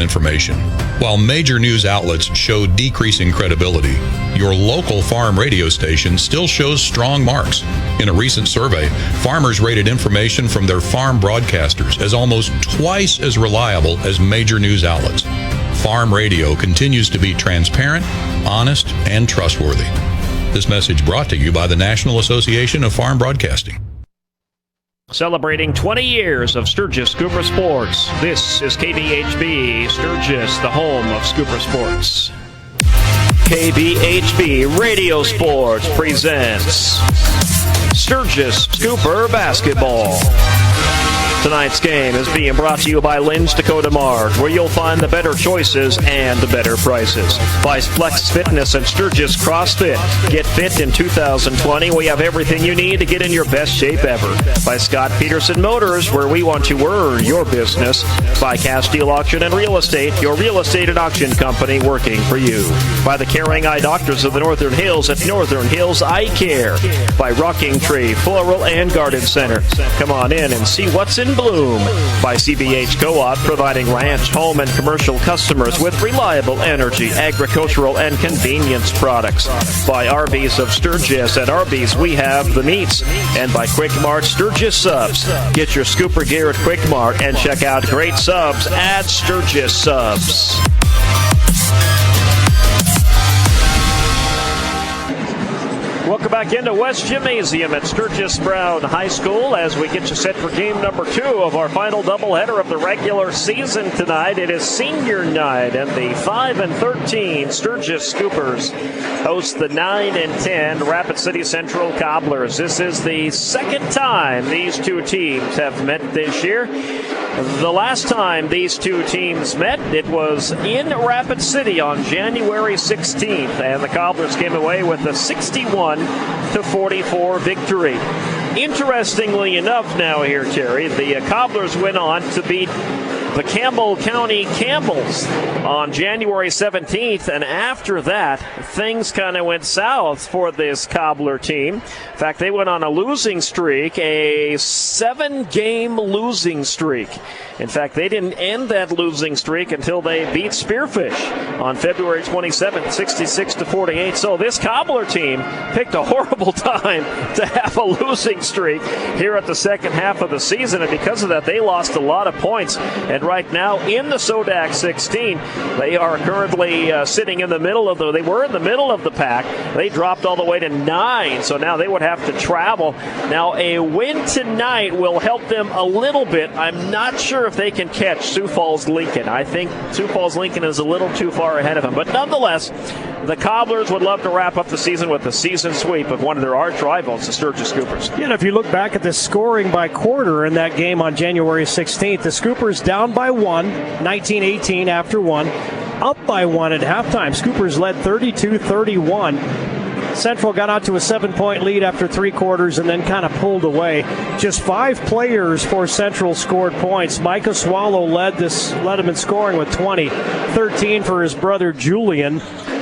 information. While major news outlets show decreasing credibility, your local farm radio station still shows strong marks. In a recent survey, farmers rated information from their farm broadcasters as almost twice as reliable as major news outlets. Farm radio continues to be transparent, honest, and trustworthy. This message brought to you by the National Association of Farm Broadcasting. Celebrating 20 years of Sturgis Scooper Sports. This is KBHB Sturgis, the home of Scooper Sports. KBHB Radio Sports presents Sturgis Scooper Basketball. Tonight's game is being brought to you by Lynn's Dakota Mart, where you'll find the better choices and the better prices. By Flex Fitness and Sturgis CrossFit. Get fit in 2020. We have everything you need to get in your best shape ever. By Scott Peterson Motors, where we want to earn your business. By Castile Auction and Real Estate, your real estate and auction company working for you. By the Caring Eye Doctors of the Northern Hills at Northern Hills Eye Care. By Rocking Tree Floral and Garden Center. Come on in and see what's in bloom. By CBH Co-op, providing ranch, home, and commercial customers with reliable energy, agricultural, and convenience products. By Arby's of Sturgis. At Arby's, we have the meats. And by Quick Mart Sturgis Subs. Get your scooper gear at Quick Mart and check out great subs at Sturgis Subs. Welcome back into West Gymnasium at Sturgis Brown High School as we get you set for game number 2 of our final doubleheader of the regular season tonight. It is senior night, and the 5-13 Sturgis Scoopers host the 9-10 Rapid City Central Cobblers. This is the second time these two teams have met this year. The last time these two teams met, it was in Rapid City on January 16th, and the Cobblers came away with a 61-44 victory. Interestingly enough now here, Terry, the Cobblers went on to beat the Campbell County Campbells on January 17th, and after that, things kind of went south for this Cobbler team. In fact, they went on a losing streak, a 7-game losing streak. In fact, they didn't end that losing streak until they beat Spearfish on February 27th, 66-48. So this Cobbler team picked a horrible time to have a losing streak here at the second half of the season, and because of that, they lost a lot of points. And right now in the SODAC 16, they are currently sitting in the middle of they were in the middle of the pack. They dropped all the way to 9, so now they would have to travel. Now a win tonight will help them a little bit. I'm not sure if they can catch Sioux Falls Lincoln. I think Sioux Falls Lincoln is a little too far ahead of them, but nonetheless, the Cobblers would love to wrap up the season with a season sweep of one of their arch rivals, the Sturgis Scoopers. Yeah, and if you look back at the scoring by quarter in that game on January 16th, the Scoopers down by 1, 19-18 after 1, up by 1 at halftime. Scoopers led 32-31. Central got out to a 7-point lead after 3 quarters and then kind of pulled away. Just 5 players for Central scored points. Micah Swallow led them in scoring with 20, 13 for his brother Julian.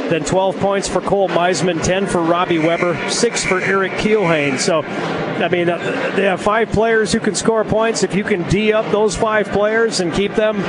Then 12 points for Cole Meisman, 10 for Robbie Weber, 6 for Eric Keelhane. So, I mean, they have 5 players who can score points. If you can D up those 5 players and keep them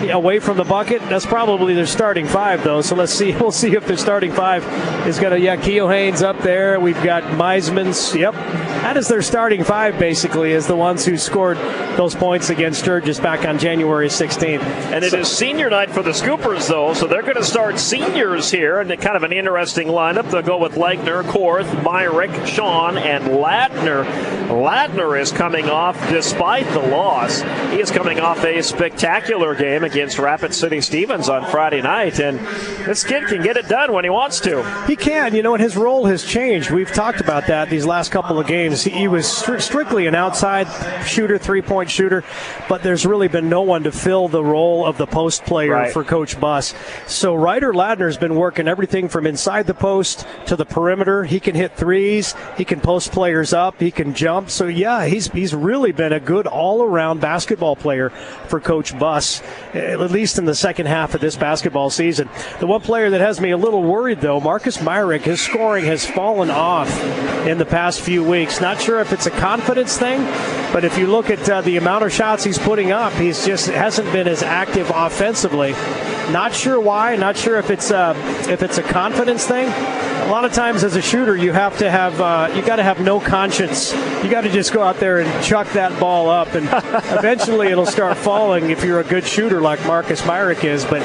away from the bucket, that's probably their starting 5, though. So let's see. We'll see if their starting 5 is going to, Keelhane's up there. We've got Meisman's. Yep. That is their starting 5, basically, is the ones who scored those points against Sturgis back on January 16th. And it is senior night for the Scoopers, though, so they're going to start seniors here, and kind of an interesting lineup. They'll go with Legner, Korth, Myrick, Sean, and Ladner. Ladner is coming off, despite the loss, he is coming off a spectacular game against Rapid City Stevens on Friday night, and this kid can get it done when he wants to. He can, and his role has changed. We've talked about that these last couple of games. He was strictly an outside shooter, 3-point shooter, but there's really been no one to fill the role of the post player for Coach Buss. So Ryder Ladner's been working everything from inside the post to the perimeter. He can hit threes. He can post players up. He can jump. So, he's really been a good all-around basketball player for Coach Buss, at least in the second half of this basketball season. The one player that has me a little worried, though, Marcus Myrick, his scoring has fallen off in the past few weeks. Not sure if it's a confidence thing, but if you look at the amount of shots he's putting up, he's just hasn't been as active offensively. Not sure why. Not sure if it's a confidence thing. A lot of times as a shooter, you have to have you got to have no conscience. You got to just go out there and chuck that ball up, and eventually it'll start falling if you're a good shooter like Marcus Myrick is. But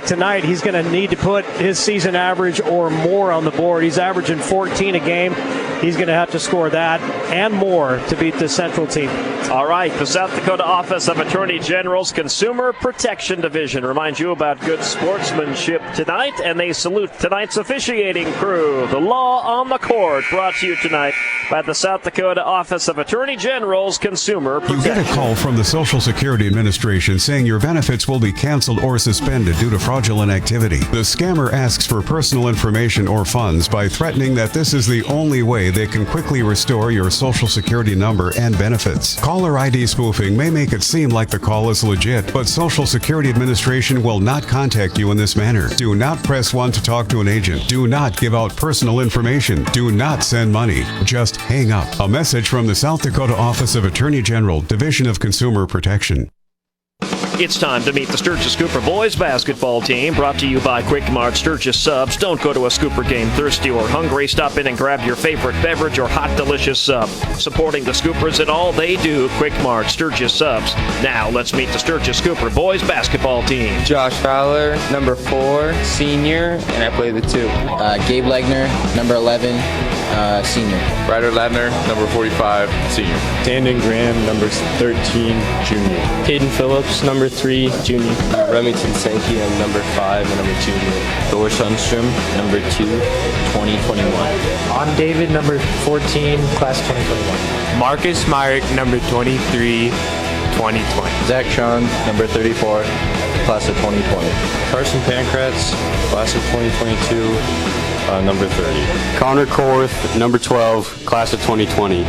tonight, he's going to need to put his season average or more on the board. He's averaging 14 a game. He's going to have to score that and more to beat the Central team. All right, the South Dakota Office of Attorney General's Consumer Protection Division reminds you about good sportsmanship tonight, and they salute tonight's officiating crew. The Law on the Court, brought to you tonight by the South Dakota Office of Attorney General's Consumer Protection. You get a call from the Social Security Administration saying your benefits will be canceled or suspended due to fraudulent activity. The scammer asks for personal information or funds by threatening that this is the only way they can quickly restore your Social Security number and benefits. Caller ID spoofing may make it seem like the call is legit, but Social Security Administration will not contact you in this manner. Do not press 1 to talk to an agent. Do not give out personal information. Do not send money. Just hang up. A message from the South Dakota Office of Attorney General, Division of Consumer Protection. It's time to meet the Sturgis Cooper boys basketball team, brought to you by Quick Mart Sturgis Subs. Don't go to a Scooper game thirsty or hungry. Stop in and grab your favorite beverage or hot, delicious sub. Supporting the Scoopers in all they do, Quick Mart Sturgis Subs. Now, let's meet the Sturgis Cooper boys basketball team. Josh Fowler, number 4, senior, and I play the 2. Gabe Legner, number 11, senior. Ryder Ladner, number 45, senior. Tandon Graham, number 13, junior. Hayden Phillips, number 3, junior. Remington Sankey, I'm number 5, and I'm a junior. Thor Sundstrom, number 2, 2021. I'm David, number 14, class 2021. Marcus Myrick, number 23, 2020. Zach Sean, number 34, class of 2020. Carson Pankratz, class of 2022, number 30. Connor Korth, number 12, class of 2020.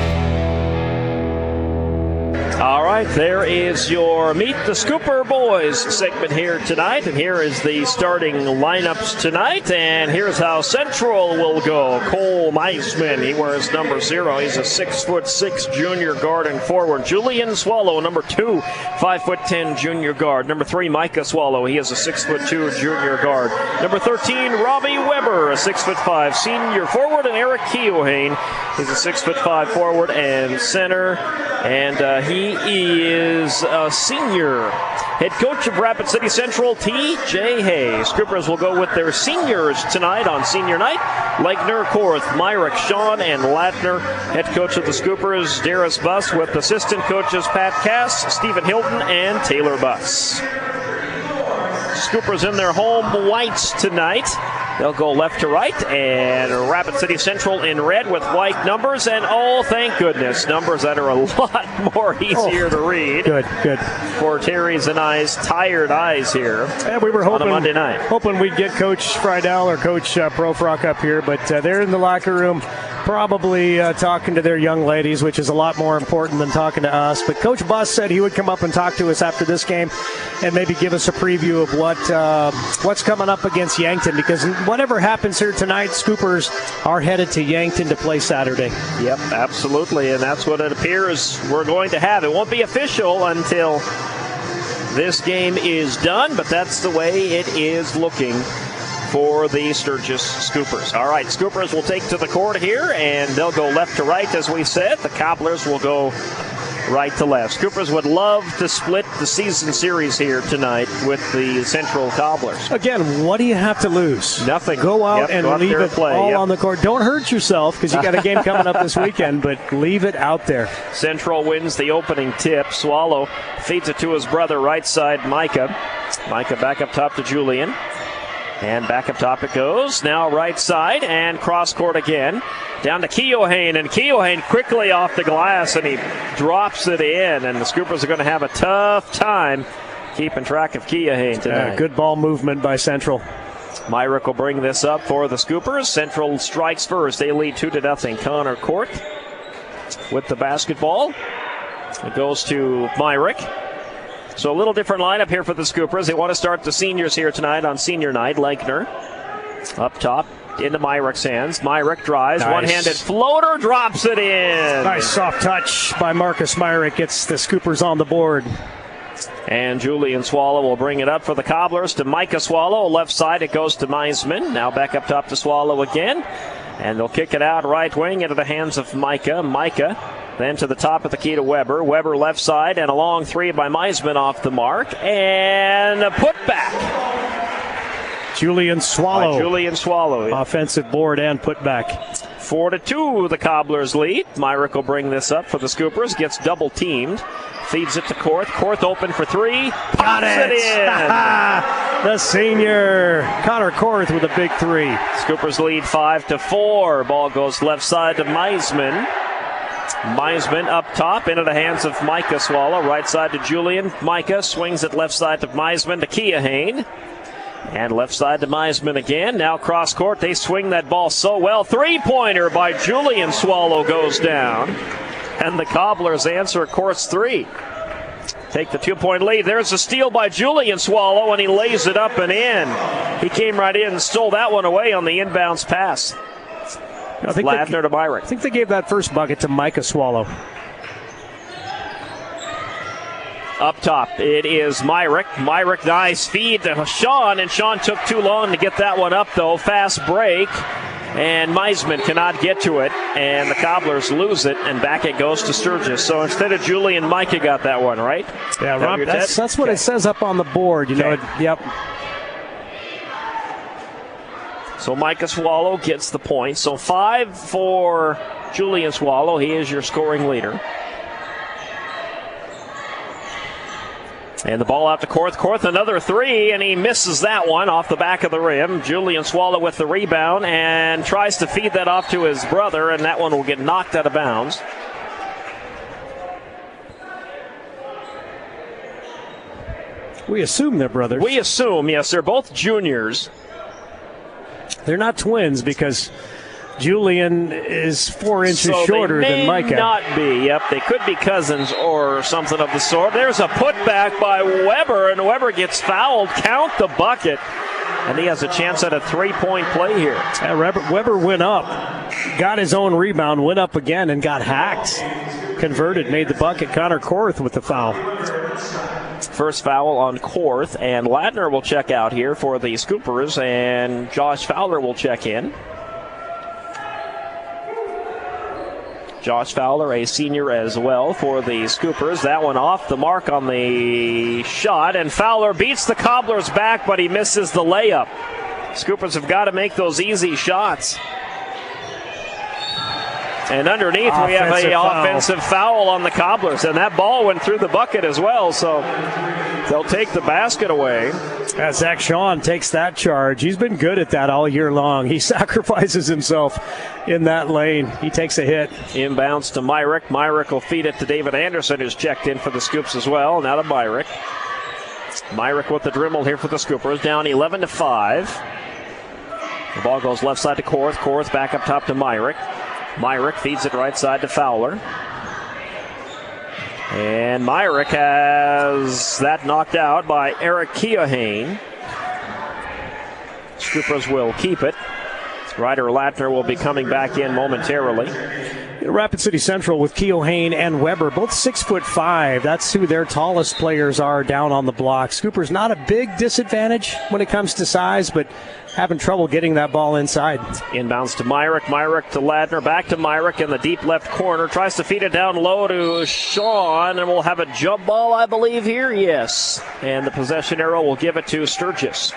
All right, there is your Meet the Scooper Boys segment here tonight, and here is the starting lineups tonight, and here's how Central will go. Cole Meisman, he wears number 0. He's a 6'6" junior guard and forward. Julian Swallow, number 2, 5'10" junior guard. Number 3, Micah Swallow, he is a 6'2" junior guard. Number 13, Robbie Weber, a 6'5" senior forward, and Eric Keohane, he's a 6'5" forward and center, and he is a senior. Head coach of Rapid City Central, T.J. Hayes. Scoopers will go with their seniors tonight on senior night. Legner, Korth, Myrick, Sean, and Latner. Head coach of the Scoopers, Darius Buss, with assistant coaches Pat Cass, Stephen Hilton, and Taylor Buss. Scoopers in their home whites tonight. They'll go left to right, and Rapid City Central in red with white numbers, and oh, thank goodness, numbers that are a lot more easier to read. Good. For Terry's and I's tired eyes here. Yeah, we were hoping, on a Monday night. Hoping we'd get Coach Friedel or Coach Profrock up here, but they're in the locker room probably talking to their young ladies, which is a lot more important than talking to us. But Coach Buss said he would come up and talk to us after this game and maybe give us a preview of what's coming up against Yankton, because whatever happens here tonight, Scoopers are headed to Yankton to play Saturday. Yep, absolutely, and that's what it appears we're going to have. It won't be official until this game is done, but that's the way it is looking for the Sturgis Scoopers. All right, Scoopers will take to the court here, and they'll go left to right, as we said. The Cobblers will go right to left. Scoopers would love to split the season series here tonight with the Central Cobblers. Again, what do you have to lose? Nothing. Go out and leave it all on the court. Don't hurt yourself, because you got a game coming up this weekend, but leave it out there. Central wins the opening tip. Swallow feeds it to his brother, right side, Micah. Micah back up top to Julian. And back up top it goes. Now right side and cross court again. Down to Keohane, and Keohane quickly off the glass, and he drops it in. And the Scoopers are going to have a tough time keeping track of Keohane tonight. Good ball movement by Central. Myrick will bring this up for the Scoopers. Central strikes first. They lead 2-0. Connor Korth with the basketball. It goes to Myrick. So a little different lineup here for the Scoopers. They want to start the seniors here tonight on senior night. Legner up top into Myrick's hands. Myrick drives. Nice. One-handed floater, drops it in. Nice soft touch by Marcus Myrick. Gets the Scoopers on the board. And Julian Swallow will bring it up for the Cobblers to Micah Swallow. Left side, it goes to Meisman. Now back up top to Swallow again. And they'll kick it out right wing into the hands of Micah. Micah then to the top of the key to Weber. Weber left side and a long three by Meisman off the mark. And a putback. Julian Swallow. Julian Swallow. Offensive board and putback. 4-2, the Cobblers lead. Myrick will bring this up for the Scoopers. Gets double teamed. Feeds it to Korth. Korth open for three. Got it in. The senior. Connor Korth with a big three. Scoopers lead 5-4. Ball goes left side to Meisman. Meisman up top into the hands of Micah Swallow. Right side to Julian. Micah swings it left side to Meisman to Keohane. And left side to Meisman again. Now cross court. They swing that ball so well. Three-pointer by Julian Swallow goes down. And the Cobblers answer Korth's three. Take the 2-point lead. There's a steal by Julian Swallow, and he lays it up and in. He came right in and stole that one away on the inbounds pass. Ladner to Myrick. I think they gave that first bucket to Micah Swallow. Up top, it is Myrick. Myrick, nice feed to Sean, and Sean took too long to get that one up, though. Fast break, and Meisman cannot get to it, and the Cobblers lose it, and back it goes to Sturgis. So instead of Julian, Micah got that one, right? Yeah, Rob, that's what it says up on the board. You know, yep. So Micah Swallow gets the point. So 5 for Julian Swallow. He is your scoring leader. And the ball out to Korth. Korth another three, and he misses that one off the back of the rim. Julian Swallow with the rebound and tries to feed that off to his brother, and that one will get knocked out of bounds. We assume they're brothers. We assume, yes. They're both juniors. They're not twins because Julian is 4 inches shorter than Micah. They may not be. Yep, they could be cousins or something of the sort. There's a putback by Weber, and Weber gets fouled. Count the bucket. And he has a chance at a three-point play here. Weber went up, got his own rebound, went up again, and got hacked. Converted, made the bucket. Connor Korth with the foul. First foul on Korth, and Ladner will check out here for the Scoopers, and Josh Fowler will check in. Josh Fowler, a senior as well for the Scoopers. That one off the mark on the shot, and Fowler beats the Cobblers back, but he misses the layup. Scoopers have got to make those easy shots. And underneath we have an offensive foul on the Cobblers, and that ball went through the bucket as well, so they'll take the basket away. As Zach Sean takes that charge. He's been good at that all year long. He sacrifices himself in that lane. He takes a hit. Inbounds to Myrick. Myrick will feed it to David Anderson, who's checked in for the Scoops as well. Now to Myrick. Myrick with the dribble here for the Scoopers, down 11-5. The ball goes left side to Korth. Korth back up top to Myrick. Myrick feeds it right side to Fowler. And Myrick has that knocked out by Eric Keohane. Scoopers will keep it. Ryder Latner will be coming back in momentarily. Rapid City Central with Keohane and Weber, both 6'5". That's who their tallest players are down on the block. Scoopers not a big disadvantage when it comes to size, but having trouble getting that ball inside. Inbounds to Myrick. Myrick to Ladner. Back to Myrick in the deep left corner. Tries to feed it down low to Sean, and we'll have a jump ball, I believe, here. Yes. And the possession arrow will give it to Sturgis.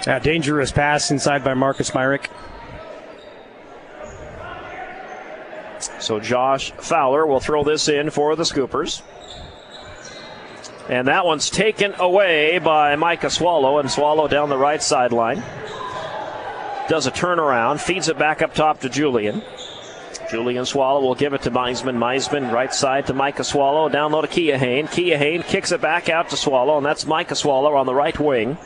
A dangerous pass inside by Marcus Myrick. So Josh Fowler will throw this in for the Scoopers. And that one's taken away by Micah Swallow, and Swallow down the right sideline. Does a turnaround, feeds it back up top to Julian. Julian Swallow will give it to Meisman. Meisman right side to Micah Swallow, down low to Keohane. Keohane kicks it back out to Swallow, and that's Micah Swallow on the right wing.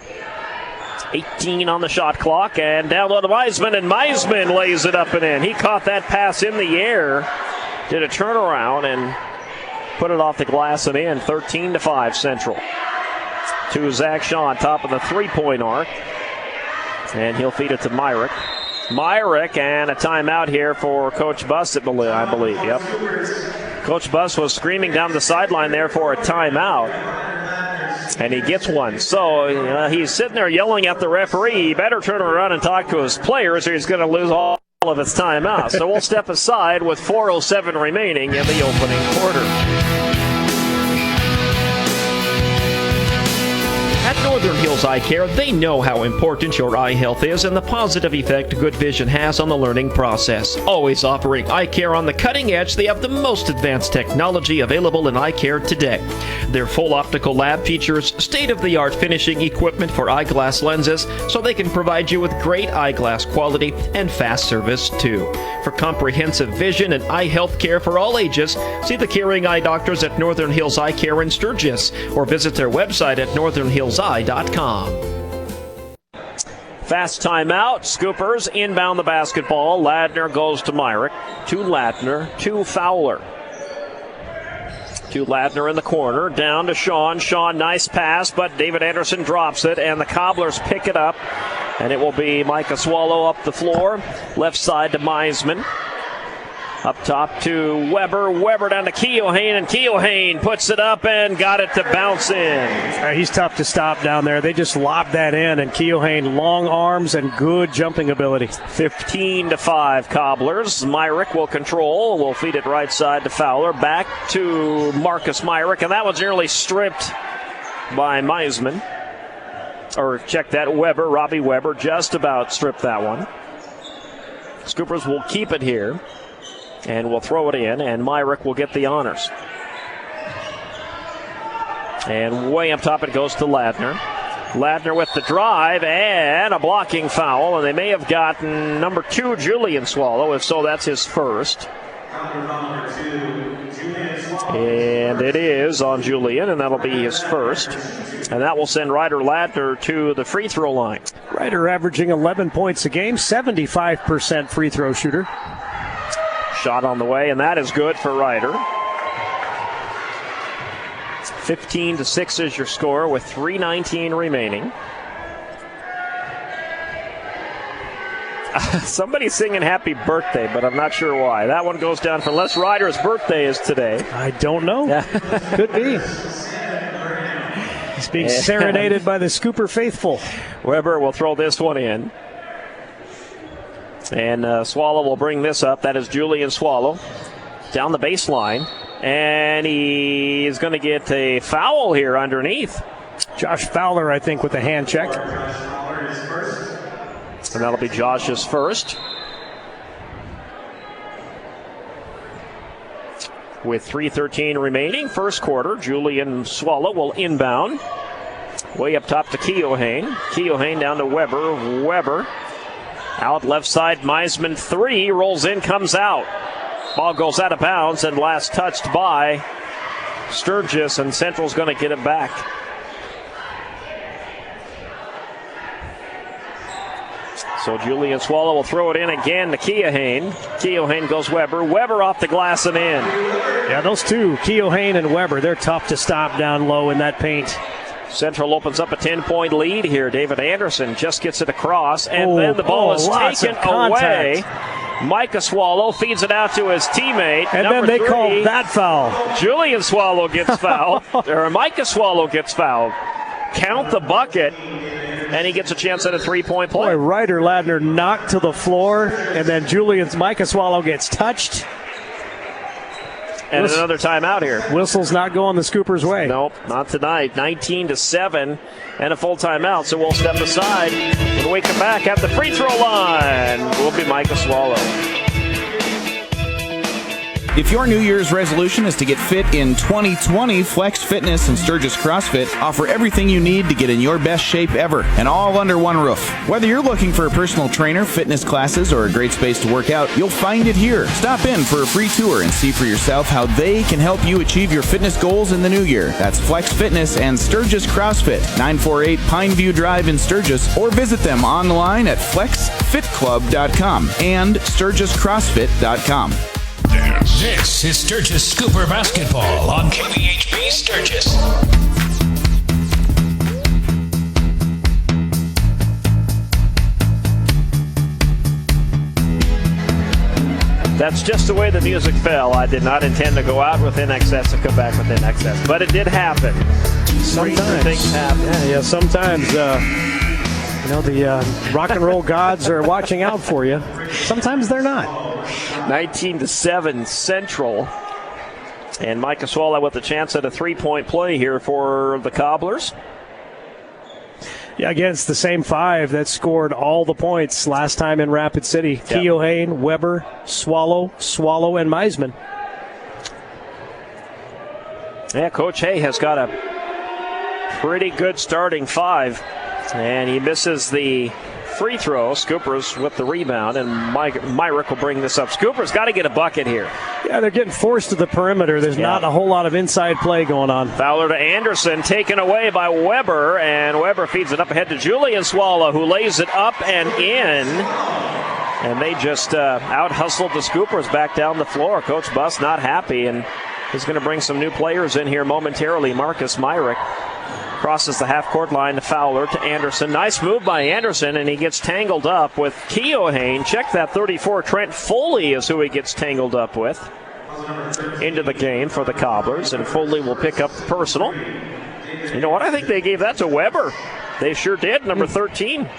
18 on the shot clock, and down low to Meisman, and Meisman lays it up and in. He caught that pass in the air, did a turnaround, and put it off the glass and in. 13-5 Central. To Zach Shaw, top of the three-point arc, and he'll feed it to Myrick. Myrick, and a timeout here for Coach Buss, I believe. Yep. Coach Buss was screaming down the sideline there for a timeout, and he gets one. So he's sitting there yelling at the referee. He better turn around and talk to his players, or he's going to lose all of his timeout. So we'll step aside with 4:07 remaining in the opening quarter. At Northern Hills Eye Care, they know how important your eye health is and the positive effect good vision has on the learning process. Always offering eye care on the cutting edge, they have the most advanced technology available in eye care today. Their full optical lab features state-of-the-art finishing equipment for eyeglass lenses, so they can provide you with great eyeglass quality and fast service too. For comprehensive vision and eye health care for all ages, see the caring eye doctors at Northern Hills Eye Care in Sturgis, or visit their website at northernhillseye.com. Fast timeout. Scoopers inbound the basketball. Ladner goes to Myrick. To Ladner. To Fowler. To Ladner in the corner. Down to Sean. Sean, nice pass, but David Anderson drops it, and the Cobblers pick it up. And it will be Micah Swallow up the floor. Left side to Meisman. Up top to Weber. Weber down to Keohane, and Keohane puts it up and got it to bounce in. He's tough to stop down there. They just lobbed that in, and Keohane, long arms and good jumping ability. 15-5 Cobblers. Myrick will control. Will feed it right side to Fowler. Back to Marcus Myrick, and that was nearly stripped by Meisman. Or check that, Weber, Robbie Weber, just about stripped that one. Scoopers will keep it here. And we'll throw it in, and Myrick will get the honors. And way up top it goes to Ladner. Ladner with the drive and a blocking foul, and they may have gotten number 2, Julian Swallow. If so, that's his first. And it is on Julian, and that'll be his first. And that will send Ryder Ladner to the free throw line. Ryder averaging 11 points a game, 75% free throw shooter. Shot on the way, and that is good for Ryder. 15-6 is your score with 3:19 remaining. Somebody's singing happy birthday, but I'm not sure why. That one goes down for unless Ryder's birthday is today. I don't know. Could be. He's being serenaded by the Scooper faithful. Weber will throw this one in. And Swallow will bring this up. That is Julian Swallow down the baseline. And he is going to get a foul here underneath. Josh Fowler, I think, with a hand check. And that'll be Josh's first. With 3:13 remaining, first quarter, Julian Swallow will inbound. Way up top to Keohane. Keohane down to Weber. Weber. Out left side, Meisman 3, rolls in, comes out. Ball goes out of bounds and last touched by Sturgis, and Central's going to get it back. So Julian Swallow will throw it in again to Keohane. Keohane goes Weber. Weber off the glass and in. Yeah, those two, Keohane and Weber, they're tough to stop down low in that paint. Central opens up a 10-point lead here. David Anderson just gets it across, and then the ball is taken away. Micah Swallow feeds it out to his teammate. And then they call that foul. Julian Swallow gets fouled, or Micah Swallow gets fouled. Count the bucket, and he gets a chance at a three-point play. Boy, Ryder Ladner knocked to the floor, and then Micah Swallow gets touched. And another timeout here. Whistle's not going the Scoopers' way. Nope, not tonight. 19-7 and a full timeout. So we'll step aside. When we come back at the free throw line, will be Micah Swallow. If your New Year's resolution is to get fit in 2020, Flex Fitness and Sturgis CrossFit offer everything you need to get in your best shape ever, and all under one roof. Whether you're looking for a personal trainer, fitness classes, or a great space to work out, you'll find it here. Stop in for a free tour and see for yourself how they can help you achieve your fitness goals in the new year. That's Flex Fitness and Sturgis CrossFit, 948 Pineview Drive in Sturgis, or visit them online at flexfitclub.com and sturgiscrossfit.com. This is Sturgis Scooper Basketball on KBHB Sturgis. That's just the way the music fell. I did not intend to go out with in excess and come back with in excess, but it did happen. Sometimes things happen. Yeah, sometimes the rock and roll gods are watching out for you. Sometimes they're not. 19-7 Central. And Micah Swallow with a chance at a 3-point play here for the Cobblers. Yeah, again, it's the same five that scored all the points last time in Rapid City. Yep. Keohane, Weber, Swallow, and Meisman. Yeah, Coach Hay has got a pretty good starting five. And he misses the free throw. Scoopers with the rebound, and Myrick will bring this up. Scoopers got to get a bucket here. Yeah, they're getting forced to the perimeter. There's not a whole lot of inside play going on. Fowler to Anderson, taken away by Weber, and Weber feeds it up ahead to Julian Swallow, who lays it up and in. And they just out-hustled the Scoopers back down the floor. Coach Buss not happy, and he's going to bring some new players in here momentarily. Marcus Myrick crosses the half-court line to Fowler to Anderson. Nice move by Anderson, and he gets tangled up with Keohane. Check that 34. Trent Foley is who he gets tangled up with into the game for the Cobblers, and Foley will pick up the personal. You know what? I think they gave that to Weber. They sure did, number 13.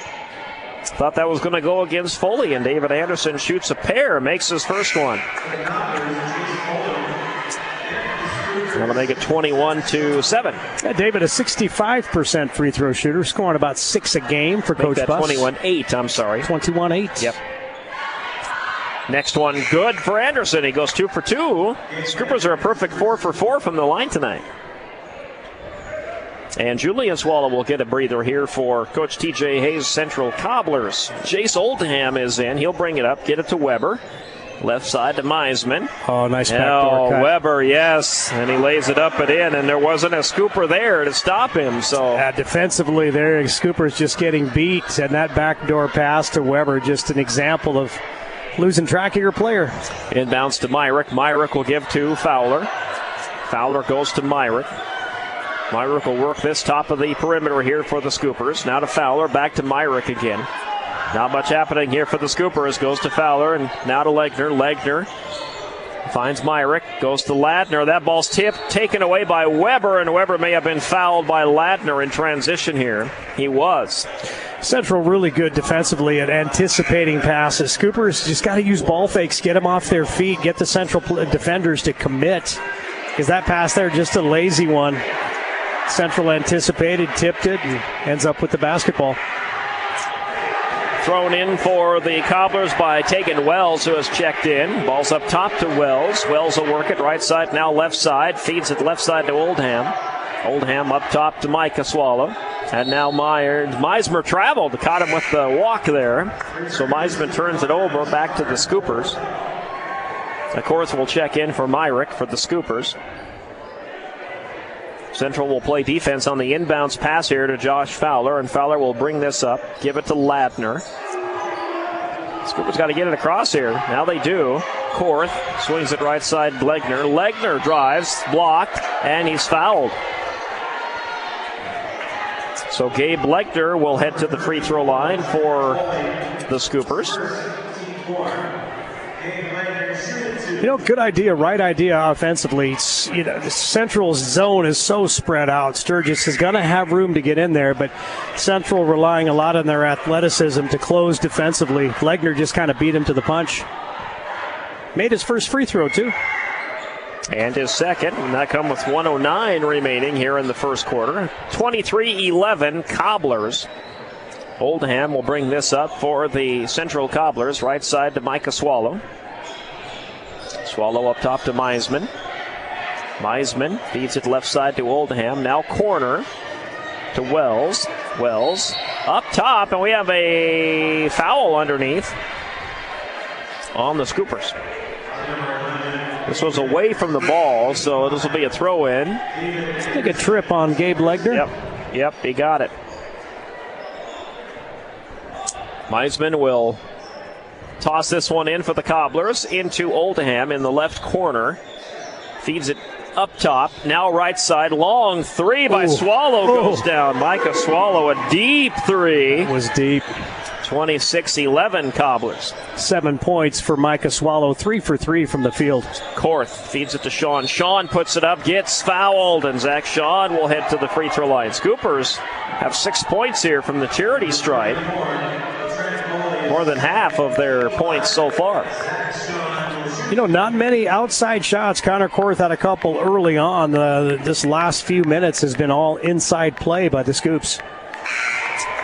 Thought that was going to go against Foley, and David Anderson shoots a pair, makes his first one. That'll make it 21-7. Yeah, David, a 65% free throw shooter, scoring about 6 a game for Coach Buss. 21-8, I'm sorry. 21-8. Yep. Next one, good for Anderson. He goes 2 for 2. Scoopers are a perfect 4 for 4 from the line tonight. And Julian Swallow will get a breather here for Coach TJ Hayes' Central Cobblers. Jace Oldham is in. He'll bring it up, get it to Weber. Left side to Meisman. Oh, nice backdoor cut. Weber, yes. And he lays it up and in, and there wasn't a Scooper there to stop him. So defensively there, Scooper's just getting beat, and that backdoor pass to Weber, just an example of losing track of your player. Inbounds to Myrick. Myrick will give to Fowler. Fowler goes to Myrick. Myrick will work this top of the perimeter here for the Scoopers. Now to Fowler, back to Myrick again. Not much happening here for the Scoopers. Goes to Fowler, and now to Legner. Legner finds Myrick, goes to Ladner. That ball's tipped, taken away by Weber, and Weber may have been fouled by Ladner in transition here. He was. Central really good defensively at anticipating passes. Scoopers just got to use ball fakes, get them off their feet, get the Central defenders to commit. Because that pass there, just a lazy one. Central anticipated, tipped it, and ends up with the basketball. Thrown in for the Cobblers by Tegan Wells, who has checked in. Ball's up top to Wells. Wells will work it right side, now left side. Feeds it left side to Oldham. Oldham up top to Micah Swallow. And now Meismer traveled, caught him with the walk there. So Meisman turns it over back to the Scoopers. Of course, we'll check in for Myrick for the Scoopers. Central will play defense on the inbounds pass here to Josh Fowler, and Fowler will bring this up, give it to Ladner. Scoopers got to get it across here. Now they do. Korth swings it right side, Legner. Legner drives, blocked, and he's fouled. So Gabe Legner will head to the free throw line for the Scoopers. Good idea, right idea offensively. Central's zone is so spread out. Sturgis is going to have room to get in there, but Central relying a lot on their athleticism to close defensively. Legner just kind of beat him to the punch. Made his first free throw, too. And his second, and that comes with 1:09 remaining here in the first quarter. 23-11 Cobblers. Oldham will bring this up for the Central Cobblers. Right side to Micah Swallow. Swallow up top to Meisman. Meisman feeds it left side to Oldham. Now corner to Wells. Wells up top, and we have a foul underneath on the Scoopers. This was away from the ball, so this will be a throw-in. I think a trip on Gabe Legner. Yep, he got it. Meisman will toss this one in for the Cobblers into Oldham in the left corner. Feeds it up top. Now right side. Long three by Swallow goes down. Micah Swallow, a deep three. It was deep. 26-11 Cobblers. 7 points for Micah Swallow, 3 for 3 from the field. Korth feeds it to Sean. Sean puts it up, gets fouled, and Zach Sean will head to the free throw line. Scoopers have 6 points here from the charity stripe. More than half of their points so far. Not many outside shots. Connor Korth had a couple early on. This last few minutes has been all inside play by the Scoops.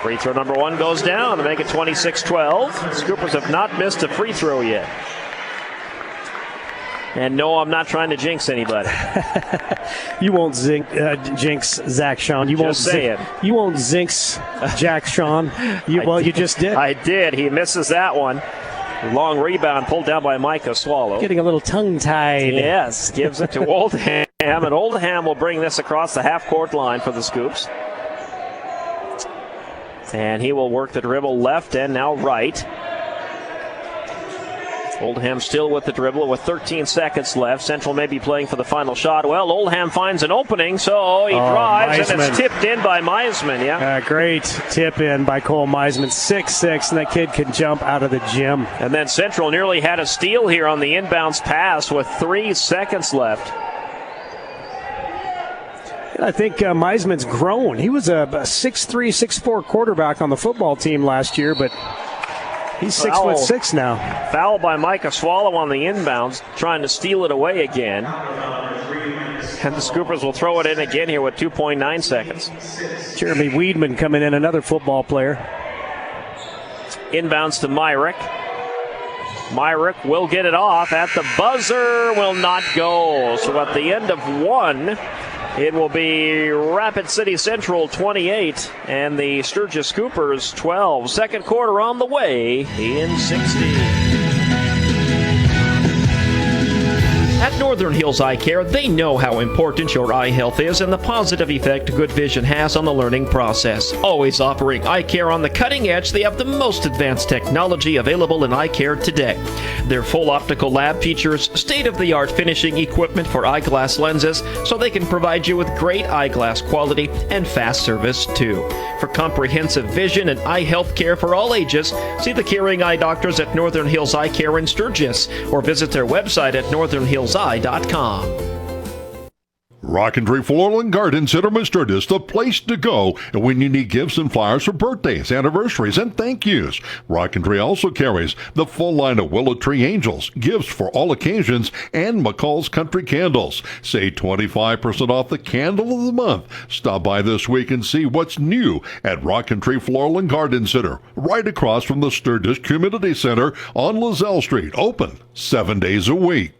Free throw number 1 goes down to make it 26-12. Scoopers have not missed a free throw yet. And no, I'm not trying to jinx anybody. You won't jinx Zach Sean. You won't zinx Jack Sean. You just did. I did. He misses that one. Long rebound pulled down by Micah Swallow. Getting a little tongue-tied. Yes, gives it to Oldham. And Oldham will bring this across the half-court line for the Scoops. And he will work the dribble left and now right. Oldham still with the dribble with 13 seconds left. Central may be playing for the final shot. Well, Oldham finds an opening, so he drives, and it's tipped in by Meisman. Yeah, great tip in by Cole Meisman. 6'6", and that kid can jump out of the gym. And then Central nearly had a steal here on the inbounds pass with 3 seconds left. I think Meisman's grown. He was a 6'3", 6'4" quarterback on the football team last year, but he's 6'6" now. Foul by Micah Swallow on the inbounds, trying to steal it away again. And the Scoopers will throw it in again here with 2.9 seconds. Jeremy Weedman coming in, another football player. Inbounds to Myrick. Myrick will get it off at the buzzer, will not go. So at the end of 1, it will be Rapid City Central 28 and the Sturgis Scoopers 12. Second quarter on the way in 60. At Northern Hills Eye Care, they know how important your eye health is and the positive effect good vision has on the learning process. Always offering eye care on the cutting edge, they have the most advanced technology available in eye care today. Their full optical lab features state-of-the-art finishing equipment for eyeglass lenses, so they can provide you with great eyeglass quality and fast service too. For comprehensive vision and eye health care for all ages, see the caring eye doctors at Northern Hills Eye Care in Sturgis, or visit their website at northernhillseye.com. Rock Country Floral and Garden Center in Sturgis, the place to go when you need gifts and flowers for birthdays, anniversaries, and thank yous. Rock Country also carries the full line of Willow Tree Angels, gifts for all occasions, and McCall's Country Candles. Save 25% off the candle of the month. Stop by this week and see what's new at Rock Country Floral and Garden Center, right across from the Sturgis Community Center on Lozelle Street, open 7 days a week.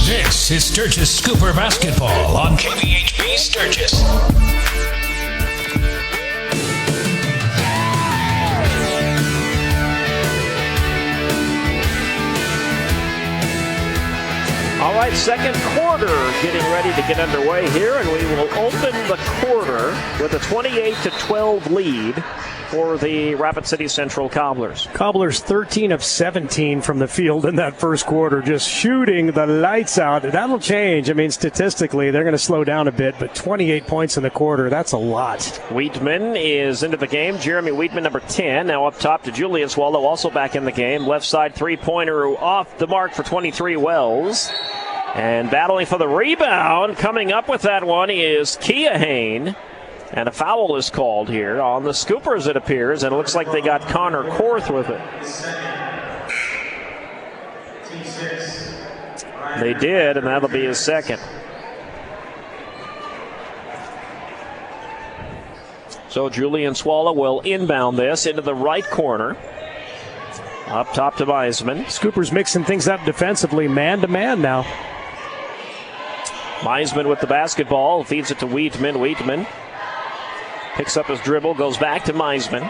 This is Sturgis Scooper Basketball on KVHB Sturgis. All right, second quarter getting ready to get underway here, and we will open the quarter with a 28-12 lead for the Rapid City Central Cobblers. Cobblers 13 of 17 from the field in that first quarter, just shooting the lights out. That'll change. I mean, statistically, they're going to slow down a bit, but 28 points in the quarter, that's a lot. Wheatman is into the game. Jeremy Wheatman, number 10, now up top to Julian Swallow, also back in the game. Left side three-pointer off the mark for 23, Wells. And battling for the rebound, coming up with that one is Keahane. And a foul is called here on the Scoopers, it appears, and it looks like they got Connor Korth with it. They did, and that'll be his second. So Julian Swallow will inbound this into the right corner. Up top to Meisman. Scoopers mixing things up defensively, man-to-man now. Meisman with the basketball, feeds it to Wheatman. Wheatman picks up his dribble, goes back to Meisman.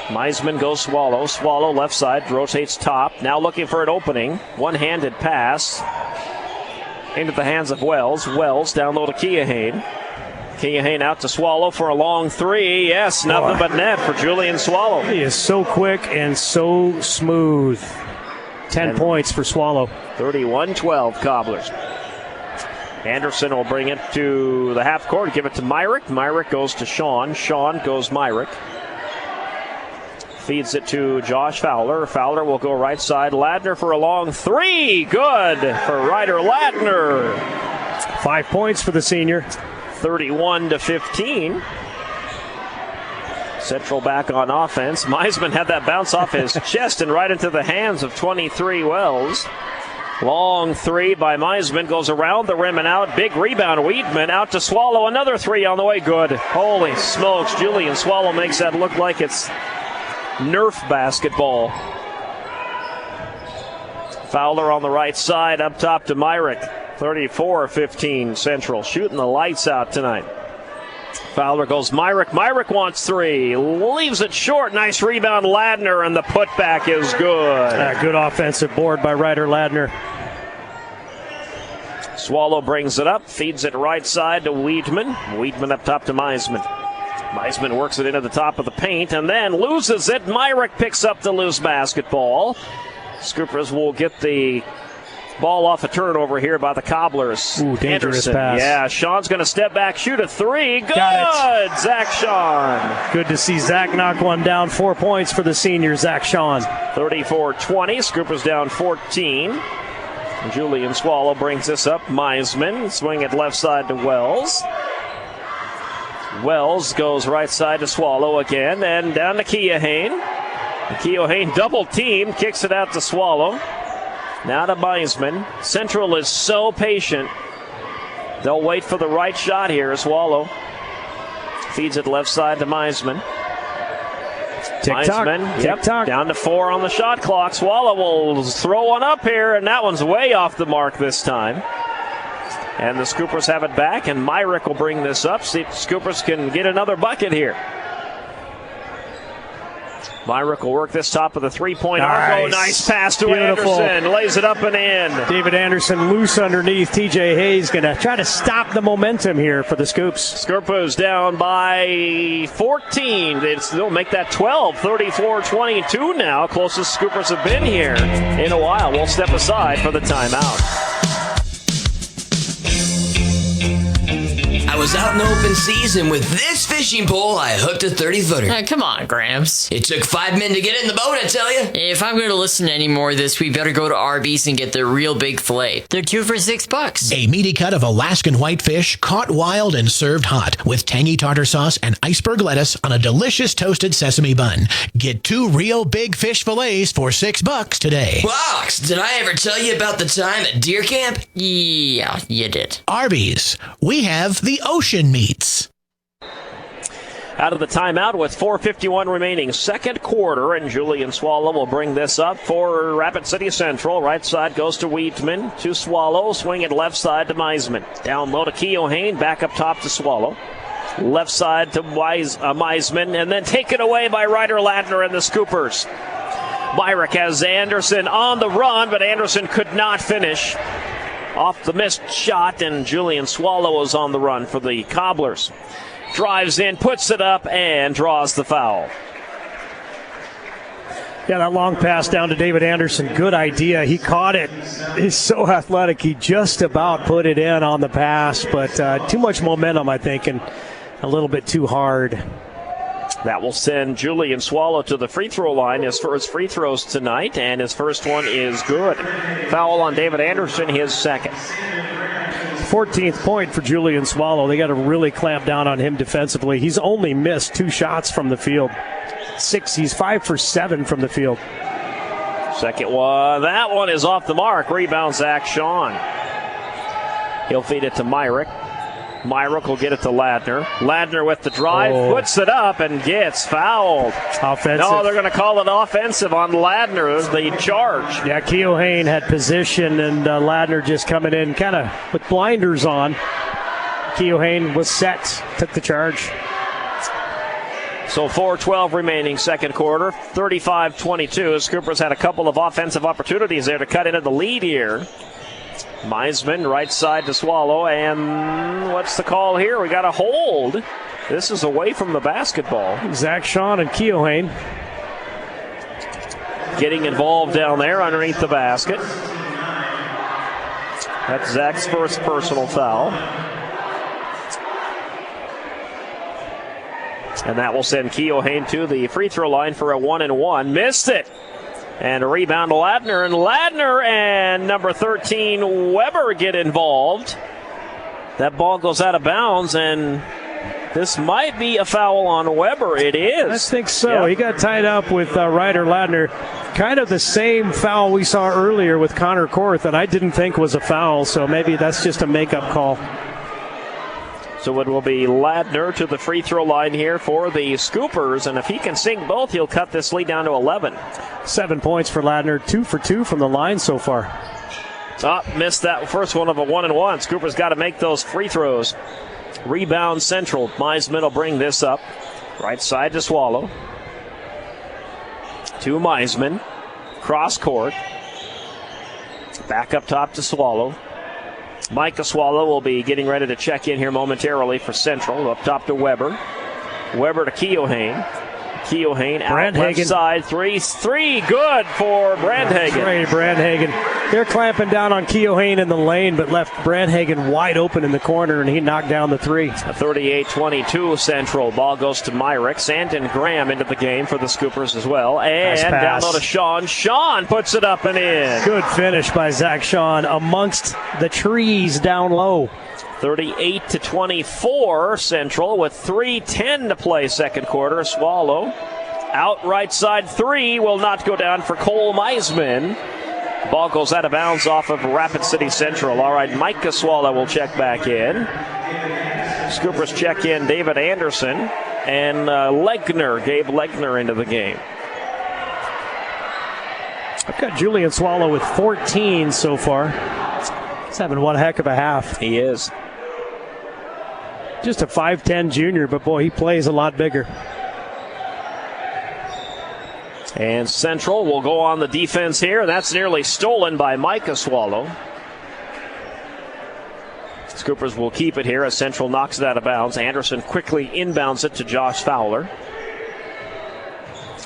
Meisman goes Swallow. Swallow left side, rotates top. Now looking for an opening. One-handed pass into the hands of Wells. Wells down low to Keahane. Keahane out to Swallow for a long three. Yes, nothing but net for Julian Swallow. He is so quick and so smooth. 10 points for Swallow. 31-12 Cobblers. Anderson will bring it to the half court, give it to Myrick. Myrick goes to Sean. Sean goes Myrick. Feeds it to Josh Fowler. Fowler will go right side. Ladner for a long three. Good for Ryder Ladner. 5 points for the senior. 31-15. Central back on offense. Meisman had that bounce off his chest and right into the hands of 23 Wells. Long three by Meisman, goes around the rim and out. Big rebound. Weidman out to Swallow. Another three on the way. Good. Holy smokes. Julian Swallow makes that look like it's Nerf basketball. Fowler on the right side, up top to Myrick. 34-15 Central. Shooting the lights out tonight. Fowler goes Myrick. Myrick wants three. Leaves it short. Nice rebound, Ladner, and the putback is good. Good offensive board by Ryder Ladner. Swallow brings it up. Feeds it right side to Weidman. Weidman up top to Meisman. Meisman works it into the top of the paint and then loses it. Myrick picks up the loose basketball. Scoopers will get the ball off a turnover here by the Cobblers. Ooh, dangerous Anderson. pass. Yeah, Sean's going to step back, shoot a three. Good! Zach Sean. Good to see Zach knock one down. 4 points for the senior, Zach Sean. 34-20. Scoopers down 14. Julian Swallow brings this up. Meisman, swing it left side to Wells. Wells goes right side to Swallow again, and down to Keohane. Keohane double team, kicks it out to Swallow. Now to Meisman. Central is so patient. They'll wait for the right shot here. Swallow feeds it left side to Meisman. Meisman, Tick-tock. down to 4 on the shot clock. Swallow will throw one up here, and that one's way off the mark this time. And the Scoopers have it back, and Myrick will bring this up. See if the Scoopers can get another bucket here. Myrick will work this top of the three-point arc. Oh, nice pass to Anderson. Lays it up and in. David Anderson loose underneath. TJ Hayes going to try to stop the momentum here for the Scoops. Scoopers down by 14. They'll make that 12. 34-22 now. Closest Scoopers have been here in a while. We'll step aside for the timeout. I was out in the open season with this fishing pole. I hooked a 30-footer. Come on, Gramps. It took 5 men to get in the boat, I tell you. If I'm going to listen to any more of this, we better go to Arby's and get the real big fillet. They're 2 for $6. A meaty cut of Alaskan whitefish, caught wild and served hot with tangy tartar sauce and iceberg lettuce on a delicious toasted sesame bun. Get 2 real big fish fillets for $6 today. Fox, did I ever tell you about the time at deer camp? Yeah, you did. Arby's. We have the ocean meats. Out of the timeout with 4:51 remaining, second quarter, and Julian Swallow will bring this up for Rapid City Central. Right side goes to Weidman, to Swallow, swing it left side to Meisman. Down low to Keohane, back up top to Swallow. Left side to Meisman, and then taken away by Ryder Ladner and the Scoopers. Myrick has Anderson on the run, but Anderson could not finish off the missed shot, and Julian Swallow is on the run for the Cobblers. Drives in, puts it up, and draws the foul. Yeah, that long pass down to David Anderson, good idea. He caught it. He's so athletic. He just about put it in on the pass, but too much momentum, I think, and a little bit too hard. That will send Julian Swallow to the free throw line, his first free throws tonight, and his first one is good. Foul on David Anderson, his second. 14th point for Julian Swallow. They got to really clamp down on him defensively. He's only missed 2 shots from the field. He's 5 for 7 from the field. Second one, that one is off the mark. Rebound, Zach Sean. He'll feed it to Myrick. Myrick will get it to Ladner. Ladner with the drive, puts it up, and gets fouled. Offensive. No, they're going to call it offensive on Ladner, the charge. Yeah, Keohane had position, and Ladner just coming in kind of with blinders on. Keohane was set, took the charge. So 4:12 remaining, second quarter, 35-22. Scoopers had a couple of offensive opportunities there to cut into the lead here. Meisman, right side to Swallow, and what's the call here? We got a hold. This is away from the basketball. Zach Sean and Keohane getting involved down there underneath the basket. That's Zach's first personal foul. And that will send Keohane to the free throw line for a 1-and-1. Missed it. And a rebound to Ladner. And Ladner and number 13, Weber, get involved. That ball goes out of bounds, and this might be a foul on Weber. It is. I think so. Yep. He got tied up with Ryder Ladner. Kind of the same foul we saw earlier with Connor Korth that I didn't think was a foul, so maybe that's just a makeup call. So it will be Ladner to the free throw line here for the Scoopers, and if he can sink both, he'll cut this lead down to 11. 7 points for Ladner, 2 for 2 from the line so far. Missed that first one of a 1-and-1. Scoopers got to make those free throws. Rebound Central. Meisman will bring this up. Right side to Swallow. To Meisman. Cross court. Back up top to Swallow. Micah Swallow will be getting ready to check in here momentarily for Central. Up top to Weber. Weber to Keohane. Keohane out left side. Three good for Brandhagen. Right, Brandhagen. They're clamping down on Keohane in the lane, but left Brandhagen wide open in the corner, and he knocked down the three. A 38-22 Central. Ball goes to Myrick. Sandon Graham into the game for the Scoopers as well. And nice down low to Sean. Sean puts it up and in. Good finish by Zach Sean amongst the trees down low. 38-24 Central with 3:10 to play second quarter. Swallow out right side three will not go down for Cole Meisman. Ball goes out of bounds off of Rapid City Central. All right, Micah Swallow will check back in. Scoopers check in David Anderson and Gabe Legner into the game. I've got Julian Swallow with 14 so far. He's having one heck of a half. He is. Just a 5'10 junior, but boy, he plays a lot bigger. And Central will go on the defense here, and that's nearly stolen by Micah Swallow. Scoopers will keep it here as Central knocks it out of bounds. Anderson quickly inbounds it to Josh Fowler.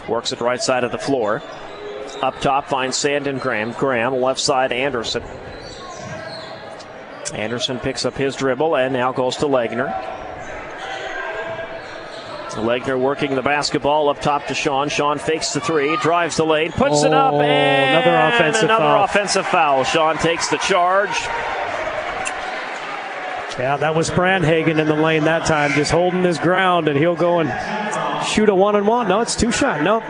Works it right side of the floor. Up top finds Sandon Graham. Graham, left side, Anderson. Anderson picks up his dribble and now goes to Legner. Legner working the basketball up top to Sean. Sean fakes the three, drives the lane, puts it up, and another offensive foul. Sean takes the charge. Yeah, that was Brandhagen in the lane that time, just holding his ground, and he'll go and shoot a 1-and-1. No, it's two shot. Nope.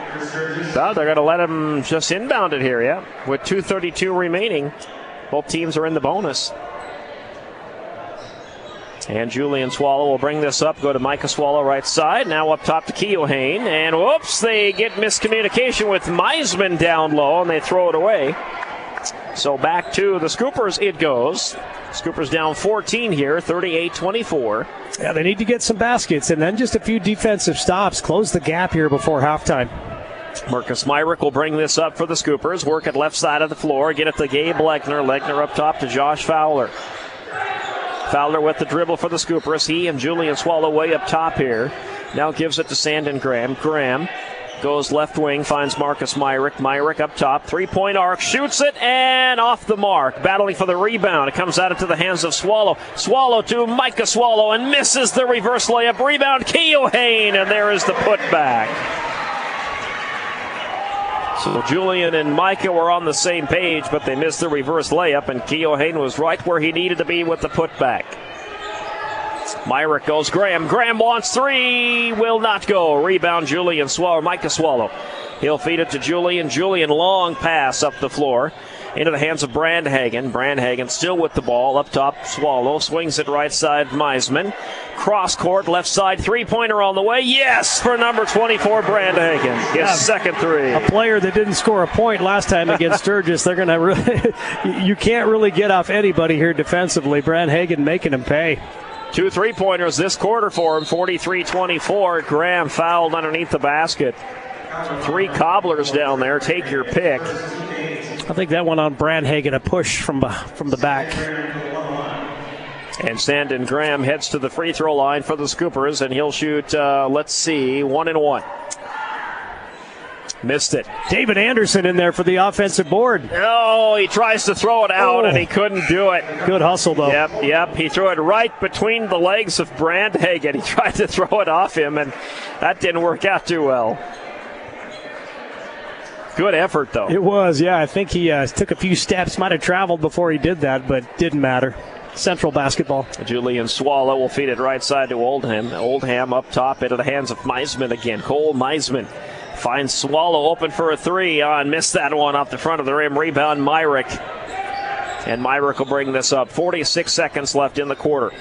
No, they're going to let him just inbound it here, yeah. With 2:32 remaining, both teams are in the bonus. And Julian Swallow will bring this up, go to Micah Swallow right side. Now up top to Keohane. And whoops, they get miscommunication with Meisman down low, and they throw it away. So back to the Scoopers it goes. Scoopers down 14 here, 38-24. Yeah, they need to get some baskets and then just a few defensive stops. Close the gap here before halftime. Marcus Myrick will bring this up for the Scoopers. Work at left side of the floor. Get it to Gabe Legner. Legner up top to Josh Fowler. Fowler with the dribble for the Scoopers. He and Julian Swallow way up top here. Now gives it to Sandon Graham. Graham goes left wing, finds Marcus Myrick. Myrick up top, three-point arc, shoots it, and off the mark. Battling for the rebound. It comes out into the hands of Swallow. Swallow to Micah Swallow and misses the reverse layup. Rebound, Keohane, and there is the putback. So Julian and Micah were on the same page, but they missed the reverse layup, and Keohane was right where he needed to be with the putback. Myrick goes Graham. Graham wants three. Will not go. Rebound Julian Swallow. Micah Swallow. He'll feed it to Julian. Julian long pass up the floor into the hands of Brandhagen. Brandhagen still with the ball. Up top, Swallow. Swings it right side, Meisman. Cross court, left side, three-pointer on the way. Yes, for number 24, Brandhagen. His second three. A player that didn't score a point last time against Sturgis. They're going to really, you can't really get off anybody here defensively. Brandhagen making him pay. 2 3-pointers this quarter for him, 43-24. Graham fouled underneath the basket. 3 cobblers down there. Take your pick. I think that one on Brandhagen, a push from the back. And Sandon Graham heads to the free throw line for the Scoopers, and he'll shoot, 1-and-1. Missed it. David Anderson in there for the offensive board. Oh, he tries to throw it out, and he couldn't do it. Good hustle, though. Yep. He threw it right between the legs of Brandhagen. He tried to throw it off him, and that didn't work out too well. Good effort, though. It was, yeah. I think he took a few steps, might have traveled before he did that, but didn't matter. Central basketball. Julian Swallow will feed it right side to Oldham. Oldham up top into the hands of Meisman again. Cole Meisman finds Swallow open for a three. Missed that one off the front of the rim. Rebound Myrick. And Myrick will bring this up. 46 seconds left in the quarter.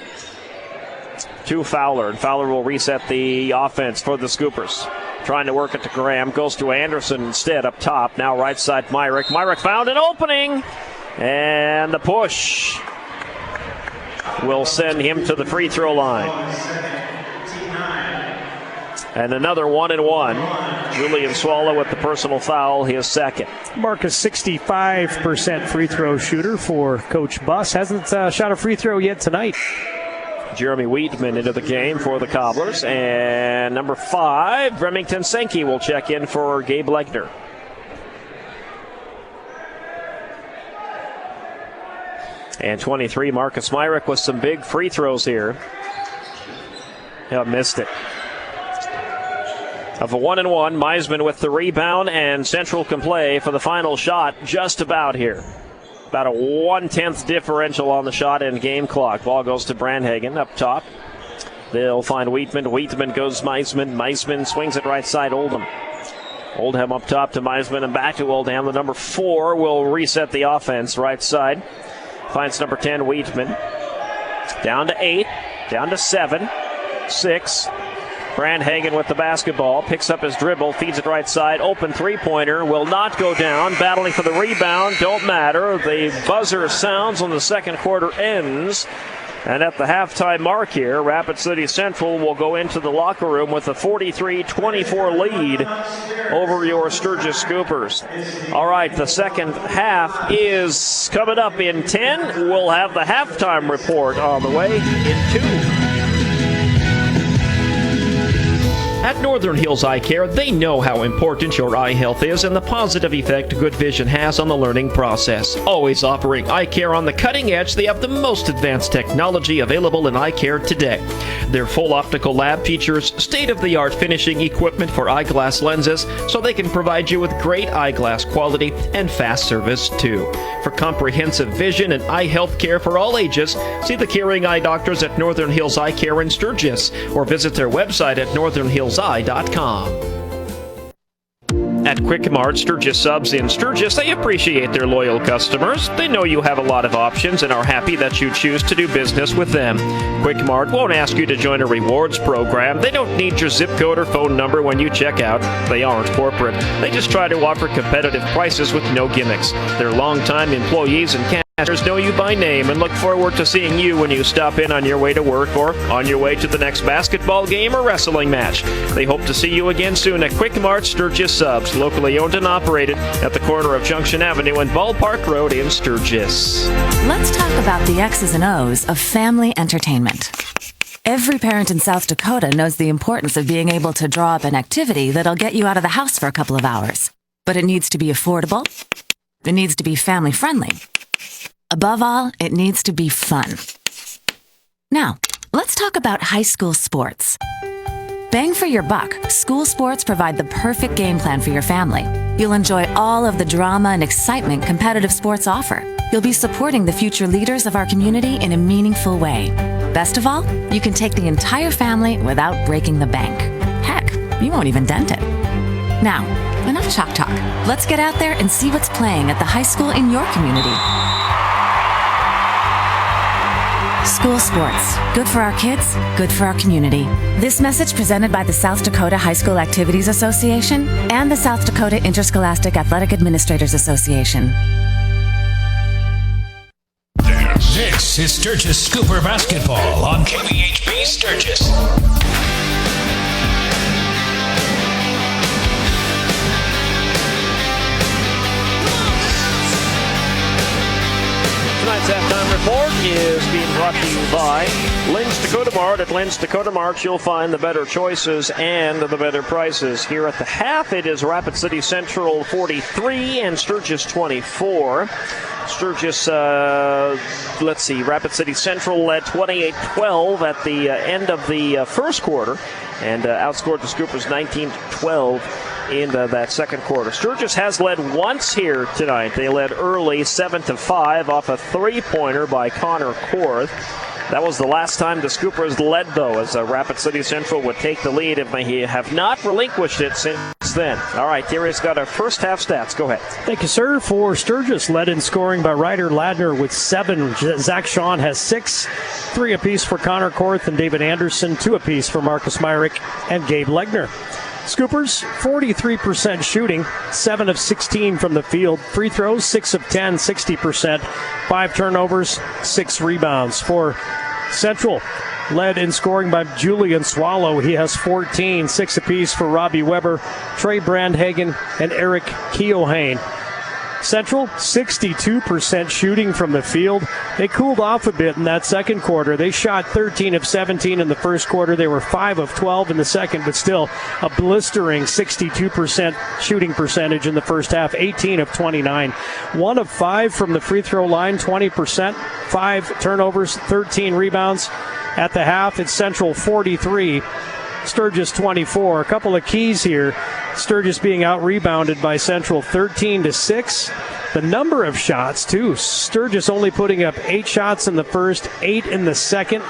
To Fowler. And Fowler will reset the offense for the Scoopers. Trying to work it to Graham. Goes to Anderson instead up top. Now right side Myrick. Myrick found an opening. And the push will send him to the free throw line. And another 1-and-1. Julian Swallow with the personal foul, his second. Mark, a 65% free throw shooter for Coach Buss. Hasn't shot a free throw yet tonight. Jeremy Wheatman into the game for the Cobblers. And number 5, Remington Sankey will check in for Gabe Legner. And 23, Marcus Myrick with some big free throws here. Missed it. Of a 1-and-1, Meisman with the rebound, and Central can play for the final shot just about here. About a 1/10 differential on the shot and game clock. Ball goes to Brandhagen up top. They'll find Wheatman. Wheatman goes Meisman. Meisman swings it right side Oldham. Oldham up top to Meisman and back to Oldham. The number 4 will reset the offense right side. Finds number 10, Wheatman. Down to 8, down to 7, 6. Brandhagen with the basketball, picks up his dribble, feeds it right side. Open three-pointer, will not go down. Battling for the rebound, don't matter. The buzzer sounds when the second quarter ends. And at the halftime mark here, Rapid City Central will go into the locker room with a 43-24 lead over your Sturgis Scoopers. All right, the second half is coming up in 10. We'll have the halftime report on the way in 2. At Northern Hills Eye Care, they know how important your eye health is and the positive effect good vision has on the learning process. Always offering eye care on the cutting edge, they have the most advanced technology available in eye care today. Their full optical lab features state-of-the-art finishing equipment for eyeglass lenses, so they can provide you with great eyeglass quality and fast service too. For comprehensive vision and eye health care for all ages, see the caring eye doctors at Northern Hills Eye Care in Sturgis, or visit their website at northernhillseye.com. At Quick Mart Sturgis Subs in Sturgis, they appreciate their loyal customers. They know you have a lot of options and are happy that you choose to do business with them. Quick Mart won't ask you to join a rewards program. They don't need your zip code or phone number when you check out. They aren't corporate. They just try to offer competitive prices with no gimmicks. Their longtime employees and cashers know you by name and look forward to seeing you when you stop in on your way to work or on your way to the next basketball game or wrestling match. They hope to see you again soon at Quick Mart Sturgis Subs, locally owned and operated at the corner of Junction Avenue and Ballpark Road in Sturgis. Let's talk about the X's and O's of family entertainment. Every parent in South Dakota knows the importance of being able to draw up an activity that'll get you out of the house for a couple of hours. But it needs to be affordable. It needs to be family friendly. Above all, it needs to be fun. Now, let's talk about high school sports. Bang for your buck, school sports provide the perfect game plan for your family. You'll enjoy all of the drama and excitement competitive sports offer. You'll be supporting the future leaders of our community in a meaningful way. Best of all, you can take the entire family without breaking the bank. Heck, you won't even dent it. Now, enough chalk talk. Let's get out there and see what's playing at the high school in your community. School sports. Good for our kids, good for our community. This message presented by the South Dakota High School Activities Association and the South Dakota Interscholastic Athletic Administrators Association. This is Sturgis Scooper Basketball on KVHB Sturgis. Tonight's halftime report is being brought brought to you by Lynn's Dakota Mart. At Lynn's Dakota Mart, you'll find the better choices and the better prices. Here at the half, it is Rapid City Central 43 and Sturgis 24. Sturgis, Rapid City Central led 28-12 at the end of the first quarter and outscored the Scoopers 19-12 in that second quarter. Sturgis has led once here tonight. They led early 7-5 off a three-pointer by Connor Korth. That was the last time the Scoopers led, though, as Rapid City Central would take the lead, and they have not relinquished it since then. All right, Terry's got our first half stats. Go ahead. Thank you, sir. For Sturgis, led in scoring by Ryder Ladner with 7. Zach Shawn has 6. 3 apiece for Connor Korth and David Anderson. 2 apiece for Marcus Myrick and Gabe Legner. Scoopers, 43% shooting, 7 of 16 from the field. Free throws, 6 of 10, 60%. 5 turnovers, 6 rebounds. For Central, led in scoring by Julian Swallow. He has 14, 6 apiece for Robbie Weber, Trey Brandhagen, and Eric Keohane. Central, 62% shooting from the field. They cooled off a bit in that second quarter. They shot 13 of 17 in the first quarter. They were 5 of 12 in the second, but still a blistering 62% shooting percentage in the first half, 18 of 29. 1 of 5 from the free throw line, 20%. 5 turnovers, 13 rebounds. At the half, it's Central 43. Sturgis 24. A couple of keys here. Sturgis being out-rebounded by Central 13-6. The number of shots, too. Sturgis only putting up 8 shots in the first, 8 in the second.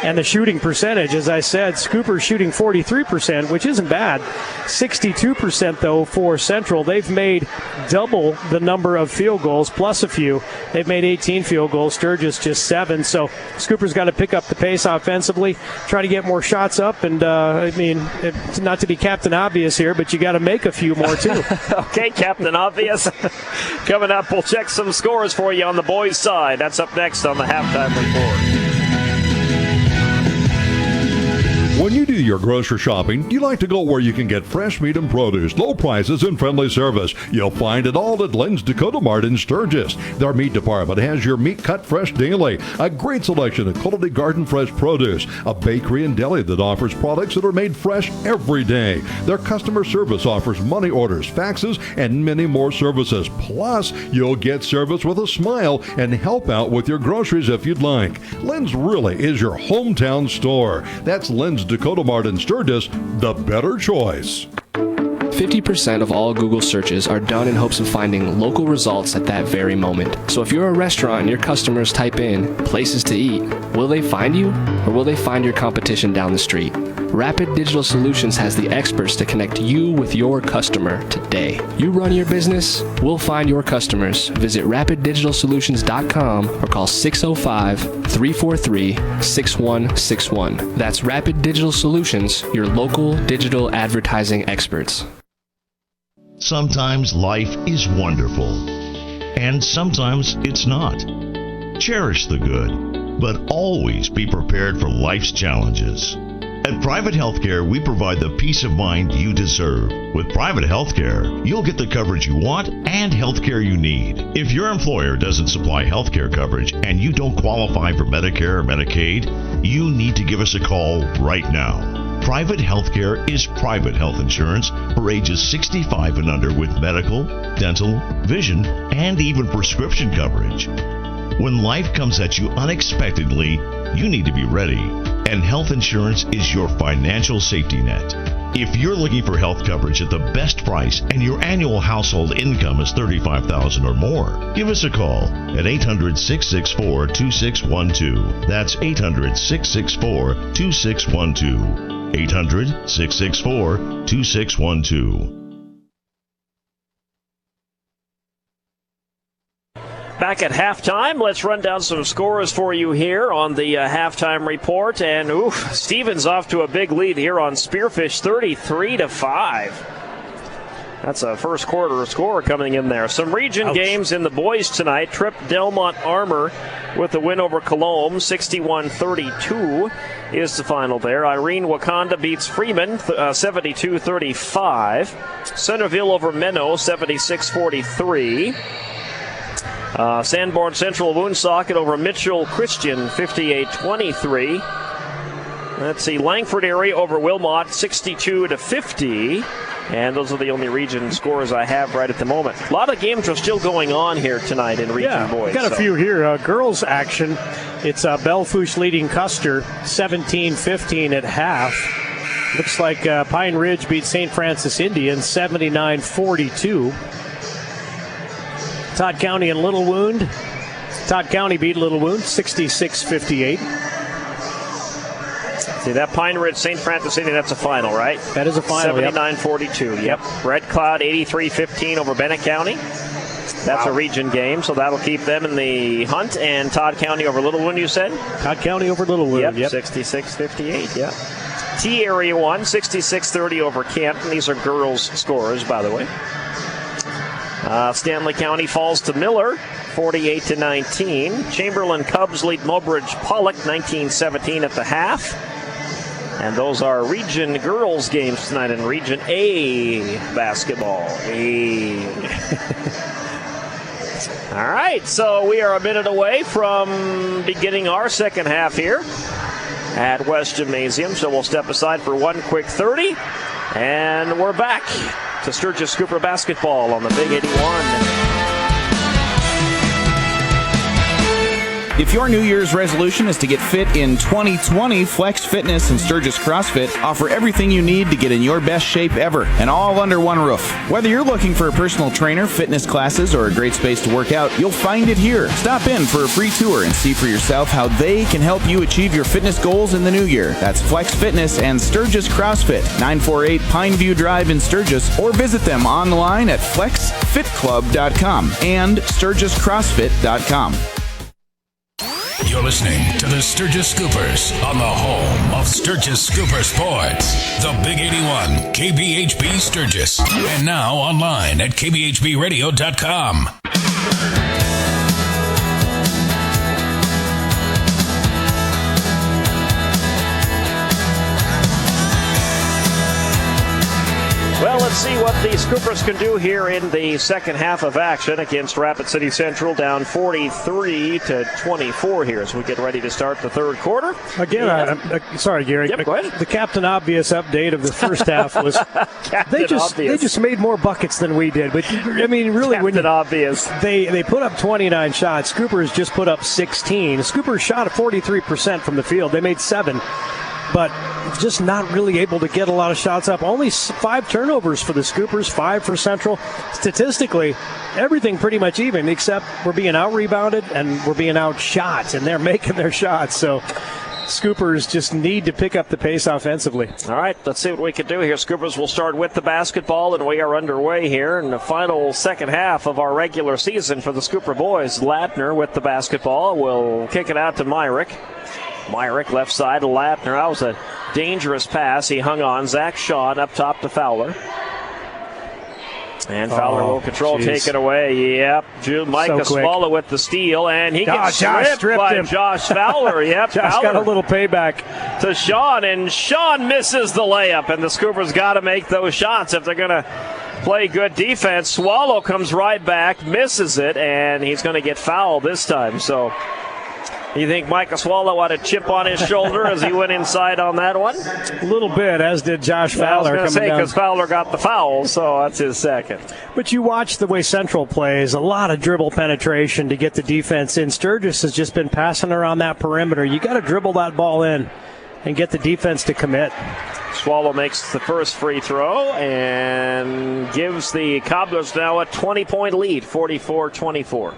And the shooting percentage, as I said, Scoopers shooting 43%, which isn't bad. 62%, though, for Central. They've made double the number of field goals, plus a few. They've made 18 field goals. Sturgis just 7. So Scoopers got to pick up the pace offensively, try to get more shots up. And, it's not to be Captain Obvious here, but you got to make a few more, too. Okay, Captain Obvious. Coming up, we'll check some scores for you on the boys' side. That's up next on the Halftime Report. When you do your grocery shopping, you like to go where you can get fresh meat and produce, low prices, and friendly service. You'll find it all at Lynn's Dakota Mart in Sturgis. Their meat department has your meat cut fresh daily, a great selection of quality garden fresh produce, a bakery and deli that offers products that are made fresh every day. Their customer service offers money orders, faxes, and many more services. Plus, you'll get service with a smile and help out with your groceries if you'd like. Lynn's really is your hometown store. That's Lynn's Dakota Mart in Sturgis, the better choice. 50% of all Google searches are done in hopes of finding local results at that very moment. So if you're a restaurant and your customers type in places to eat, will they find you or will they find your competition down the street? Rapid Digital Solutions has the experts to connect you with your customer today. You run your business, we'll find your customers. Visit rapiddigitalsolutions.com or call 605-343-6161. That's Rapid Digital Solutions, your local digital advertising experts. Sometimes life is wonderful, and sometimes it's not. Cherish the good, but always be prepared for life's challenges. At Private Healthcare, we provide the peace of mind you deserve. With Private Healthcare, you'll get the coverage you want and healthcare you need. If your employer doesn't supply healthcare coverage and you don't qualify for Medicare or Medicaid, you need to give us a call right now. Private Healthcare is private health insurance for ages 65 and under with medical, dental, vision, and even prescription coverage. When life comes at you unexpectedly, you need to be ready. And health insurance is your financial safety net. If you're looking for health coverage at the best price and your annual household income is $35,000 or more, give us a call at 800-664-2612. That's 800-664-2612. 800-664-2612. Back at halftime, let's run down some scores for you here on the halftime report. And Stevens off to a big lead here on Spearfish, 33-5. That's a first quarter score coming in there. Some region games in the boys tonight. Trip Delmont Armor with the win over Cologne, 61-32 is the final there. Irene Wakanda beats Freeman, 72-35. Centerville over Menno, 76-43. Sanborn Central Woonsocket over Mitchell Christian, 58-23. Let's see, Langford area over Wilmot, 62-50. And those are the only region scores I have right at the moment. A lot of games are still going on here tonight in region boys. Got a few here. Girls action. It's Belfouche leading Custer 17-15 at half. Looks like Pine Ridge beat St. Francis Indian 79-42. Todd County and Little Wound. Todd County beat Little Wound 66-58. See, that Pine Ridge St. Francis Indian, that's a final, right? That is a final. 79-42. Yep. Red Cloud 83-15 over Bennett County. That's a region game, so that'll keep them in the hunt. And Todd County over Little Wound, you said? Todd County over Little Wound. Yep. 66-58. Yep. T Area 1, 66-30 over Canton. These are girls' scores, by the way. Stanley County falls to Miller, 48-19. Chamberlain Cubs lead Mobridge Pollock, 19-17 at the half. And those are region girls games tonight in Region A basketball. All right, so we are a minute away from beginning our second half here at West Gymnasium. So we'll step aside for one quick 30, and we're back to Sturgis Cooper basketball on the Big 81. If your New Year's resolution is to get fit in 2020, Flex Fitness and Sturgis CrossFit offer everything you need to get in your best shape ever, and all under one roof. Whether you're looking for a personal trainer, fitness classes, or a great space to work out, you'll find it here. Stop in for a free tour and see for yourself how they can help you achieve your fitness goals in the new year. That's Flex Fitness and Sturgis CrossFit, 948 Pineview Drive in Sturgis, or visit them online at flexfitclub.com and sturgiscrossfit.com. You're listening to the Sturgis Scoopers on the home of Sturgis Scooper Sports. The Big 81, KBHB Sturgis. And now online at kbhbradio.com. Well, let's see what the Scoopers can do here in the second half of action against Rapid City Central, down 43-24 here as we get ready to start the third quarter. Again, sorry, Gary. Yep, go ahead. The Captain Obvious update of the first half was they just made more buckets than we did. But I mean, really, Captain Obvious. They put up 29 shots. Scoopers just put up 16. Scoopers shot at 43% from the field. They made 7. But just not really able to get a lot of shots up. Only 5 turnovers for the Scoopers, 5 for Central. Statistically, everything pretty much even, except we're being out-rebounded and we're being outshot, and they're making their shots. So Scoopers just need to pick up the pace offensively. All right, let's see what we can do here. Scoopers will start with the basketball, and we are underway here in the final second half of our regular season for the Scooper boys. Latner with the basketball will kick it out to Myrick. Myrick left side to Latner. That was a dangerous pass. He hung on. Zach Shaw up top to Fowler. And Fowler will control, take it away. Yep. Micah Swallow with the steal, and he gets stripped by him. Josh Fowler. Yep. Josh Fowler got a little payback to Sean, and Sean misses the layup. And the Scoopers got to make those shots if they're going to play good defense. Swallow comes right back, misses it, and he's going to get fouled this time. So you think Micah Swallow had a chip on his shoulder as he went inside on that one? A little bit, as did Josh Fowler. I was going to say, because Fowler got the foul, so that's his second. But you watch the way Central plays, a lot of dribble penetration to get the defense in. Sturgis has just been passing around that perimeter. You got to dribble that ball in and get the defense to commit. Swallow makes the first free throw and gives the Cobblers now a 20-point lead, 44-24.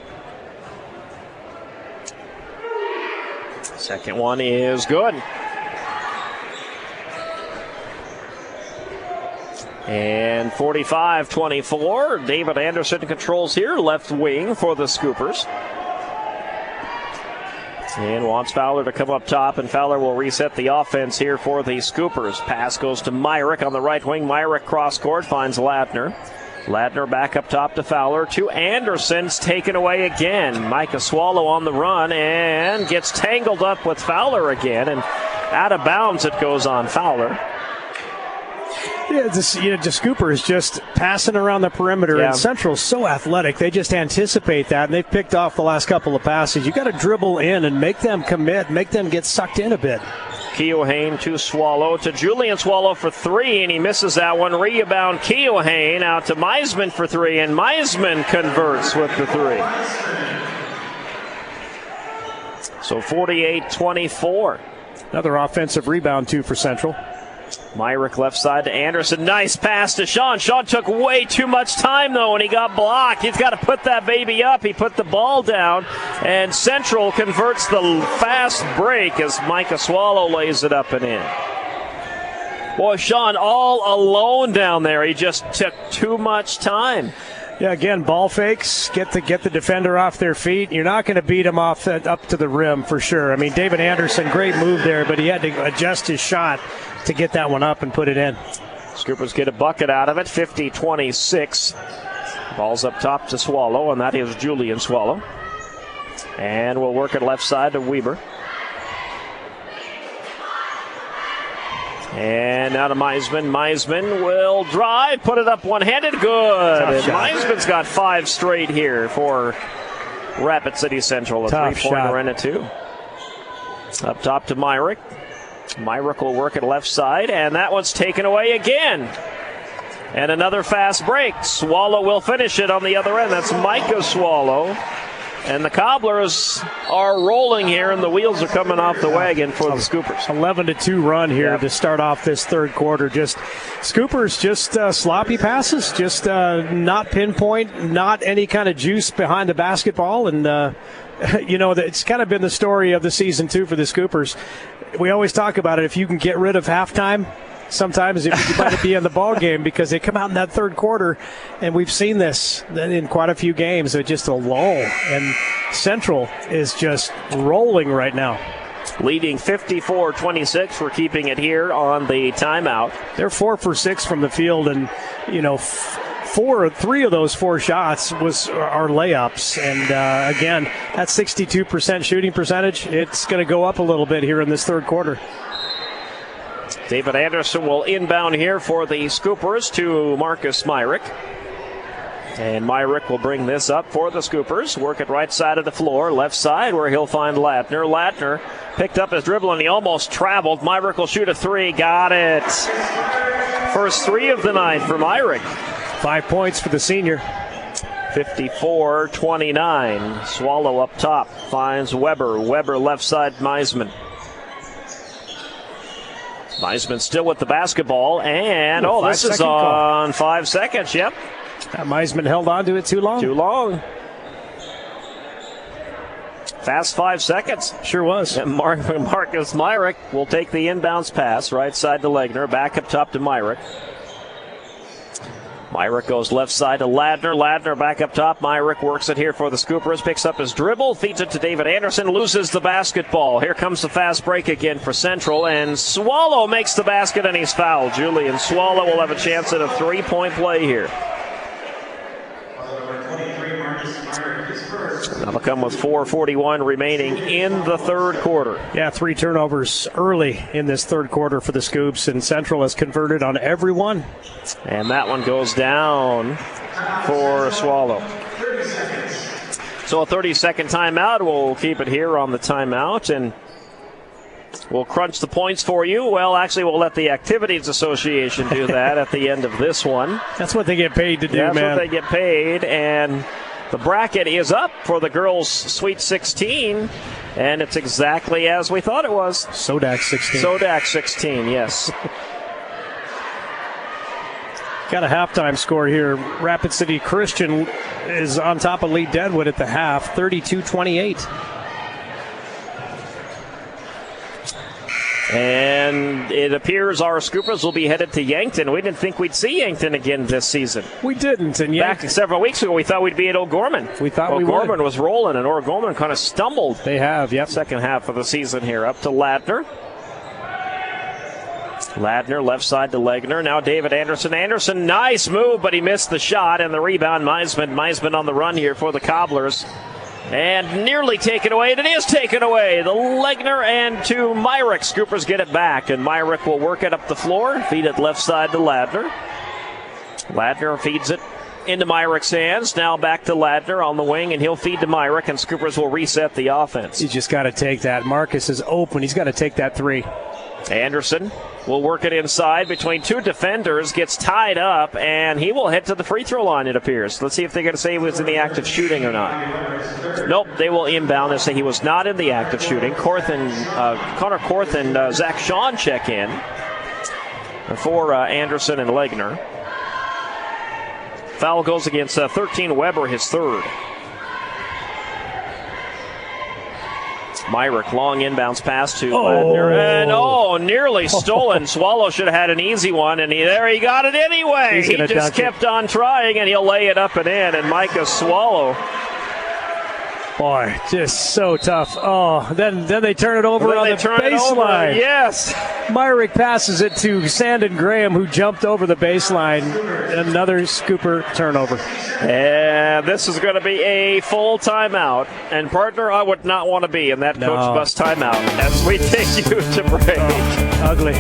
Second one is good. And 45-24. David Anderson controls here, left wing for the Scoopers. And wants Fowler to come up top, and Fowler will reset the offense here for the Scoopers. Pass goes to Myrick on the right wing. Myrick cross court finds Latner. Latner back up top to Fowler. To Anderson's taken away again. Micah Swallow on the run and gets tangled up with Fowler again. And out of bounds it goes on Fowler. Yeah, the Scooper is just passing around the perimeter, and Central's so athletic. They just anticipate that, and they've picked off the last couple of passes. You got to dribble in and make them commit, make them get sucked in a bit. Keohane to Swallow, to Julian Swallow for three, and he misses that one. Rebound Keohane out to Meisman for three, and Meisman converts with the three. So 48-24. Another offensive rebound, too, for Central. Myrick left side to Anderson. Nice pass to Sean. Sean took way too much time, though, and he got blocked. He's got to put that baby up. He put the ball down, and Central converts the fast break as Micah Swallow lays it up and in. Boy, Sean all alone down there. He just took too much time. Yeah, again, ball fakes, get the defender off their feet. You're not going to beat him off up to the rim for sure. I mean, David Anderson, great move there, but he had to adjust his shot to get that one up and put it in. Scoopers get a bucket out of it, 50-26. Ball's up top to Swallow, and that is Julian Swallow. And we'll work it left side to Weber. And now to Meisman. Meisman will drive, put it up one-handed, good. And Meisman's got 5 straight here for Rapid City Central. A three-pointer and a 2. Up top to Myrick. Myrick will work it left side, and that one's taken away again. And another fast break. Swallow will finish it on the other end. That's Micah Swallow. And the Cobblers are rolling here, and the wheels are coming off the wagon for the Scoopers. 11-2 run here to start off this third quarter. Just Scoopers, just sloppy passes, just not pinpoint, not any kind of juice behind the basketball. And, it's kind of been the story of the season, too, for the Scoopers. We always talk about it. If you can get rid of halftime, sometimes you might be in the ball game because they come out in that third quarter, and we've seen this in quite a few games. It's just a lull, and Central is just rolling right now. Leading 54-26. We're keeping it here on the timeout. They're 4 for 6 from the field, and 3 of those 4 shots are layups. And again, that 62% shooting percentage, it's going to go up a little bit here in this third quarter. David Anderson will inbound here for the Scoopers to Marcus Myrick. And Myrick will bring this up for the Scoopers. Work it right side of the floor, left side where he'll find Latner. Latner picked up his dribble and he almost traveled. Myrick will shoot a 3. Got it. First 3 of the night for Myrick. 5 points for the senior. 54-29. Swallow up top. Finds Weber. Weber left side, Meisman. Meisman still with the basketball, and this is on 5 seconds, yep. Meisman held on to it too long. Too long. Fast 5 seconds. Sure was. And Marcus Myrick will take the inbounds pass, right side to Legner, back up top to Myrick. Myrick goes left side to Ladner. Ladner back up top. Myrick works it here for the Scoopers. Picks up his dribble. Feeds it to David Anderson. Loses the basketball. Here comes the fast break again for Central. And Swallow makes the basket and he's fouled. Julian Swallow will have a chance at a 3-point play here. That'll come with 4:41 remaining in the third quarter. Yeah, 3 turnovers early in this third quarter for the Scoops, and Central has converted on every one. And that one goes down for Swallow. So a 30-second timeout. We'll keep it here on the timeout, and we'll crunch the points for you. Well, actually, we'll let the Activities Association do that at the end of this one. That's what they get paid to do, That's what they get paid, and the bracket is up for the girls' Sweet 16, and it's exactly as we thought it was. Sodak 16. Sodak 16, yes. Got a halftime score here. Rapid City Christian is on top of Lee Deadwood at the half, 32-28. And it appears our Scoopers will be headed to Yankton. We didn't think we'd see Yankton again this season. We didn't. And back several weeks ago, we thought we'd be at O'Gorman. We thought we would. O'Gorman was rolling, and O'Gorman kind of stumbled. They have, yep. Second half of the season here. Up to Ladner. Ladner left side to Legner. Now David Anderson. Anderson, nice move, but he missed the shot. And the rebound, Meisman. Meisman on the run here for the Cobblers. And nearly taken away, and it is taken away. The Legner and to Myrick. Scoopers get it back, and Myrick will work it up the floor, feed it left side to Ladner. Ladner feeds it into Myrick's hands. Now back to Ladner on the wing, and he'll feed to Myrick, and Scoopers will reset the offense. You just got to take that. Marcus is open. He's got to take that three. Anderson will work it inside between two defenders, gets tied up, and he will head to the free throw line, it appears. Let's see if they're going to say he was in the act of shooting or not. Nope, they will inbound and say he was not in the act of shooting. Connor Korth and Zach Shawn check in for Anderson and Legner. Foul goes against 13 Weber, his third. Myrick, long inbounds pass to Ladner. And nearly stolen. Swallow should have had an easy one, and he got it anyway. He just kept on trying, and he'll lay it up and in. And Micah Swallow. Boy, just so tough. Oh, then they turn it over on the baseline. Yes. Myrick passes it to Sandon Graham, who jumped over the baseline. Another Scooper turnover. And this is going to be a full timeout. And, partner, I would not want to be in that Coach Bus timeout as we take you to break. Ugly.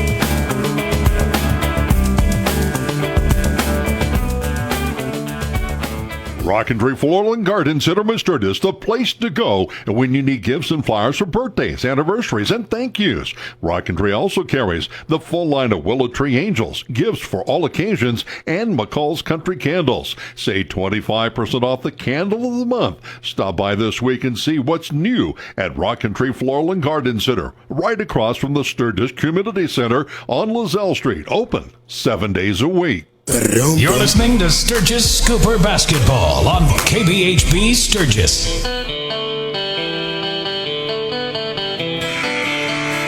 Rock Country Floral and Garden Center, Sturgis, the place to go when you need gifts and flowers for birthdays, anniversaries, and thank yous. Rock Country also carries the full line of Willow Tree Angels, gifts for all occasions, and McCall's Country Candles. Save 25% off the candle of the month. Stop by this week and see what's new at Rock Country Floral and Garden Center, right across from the Sturgis Community Center on Lozelle Street, open 7 days a week. You're listening to Sturgis Scooper Basketball on KBHB Sturgis.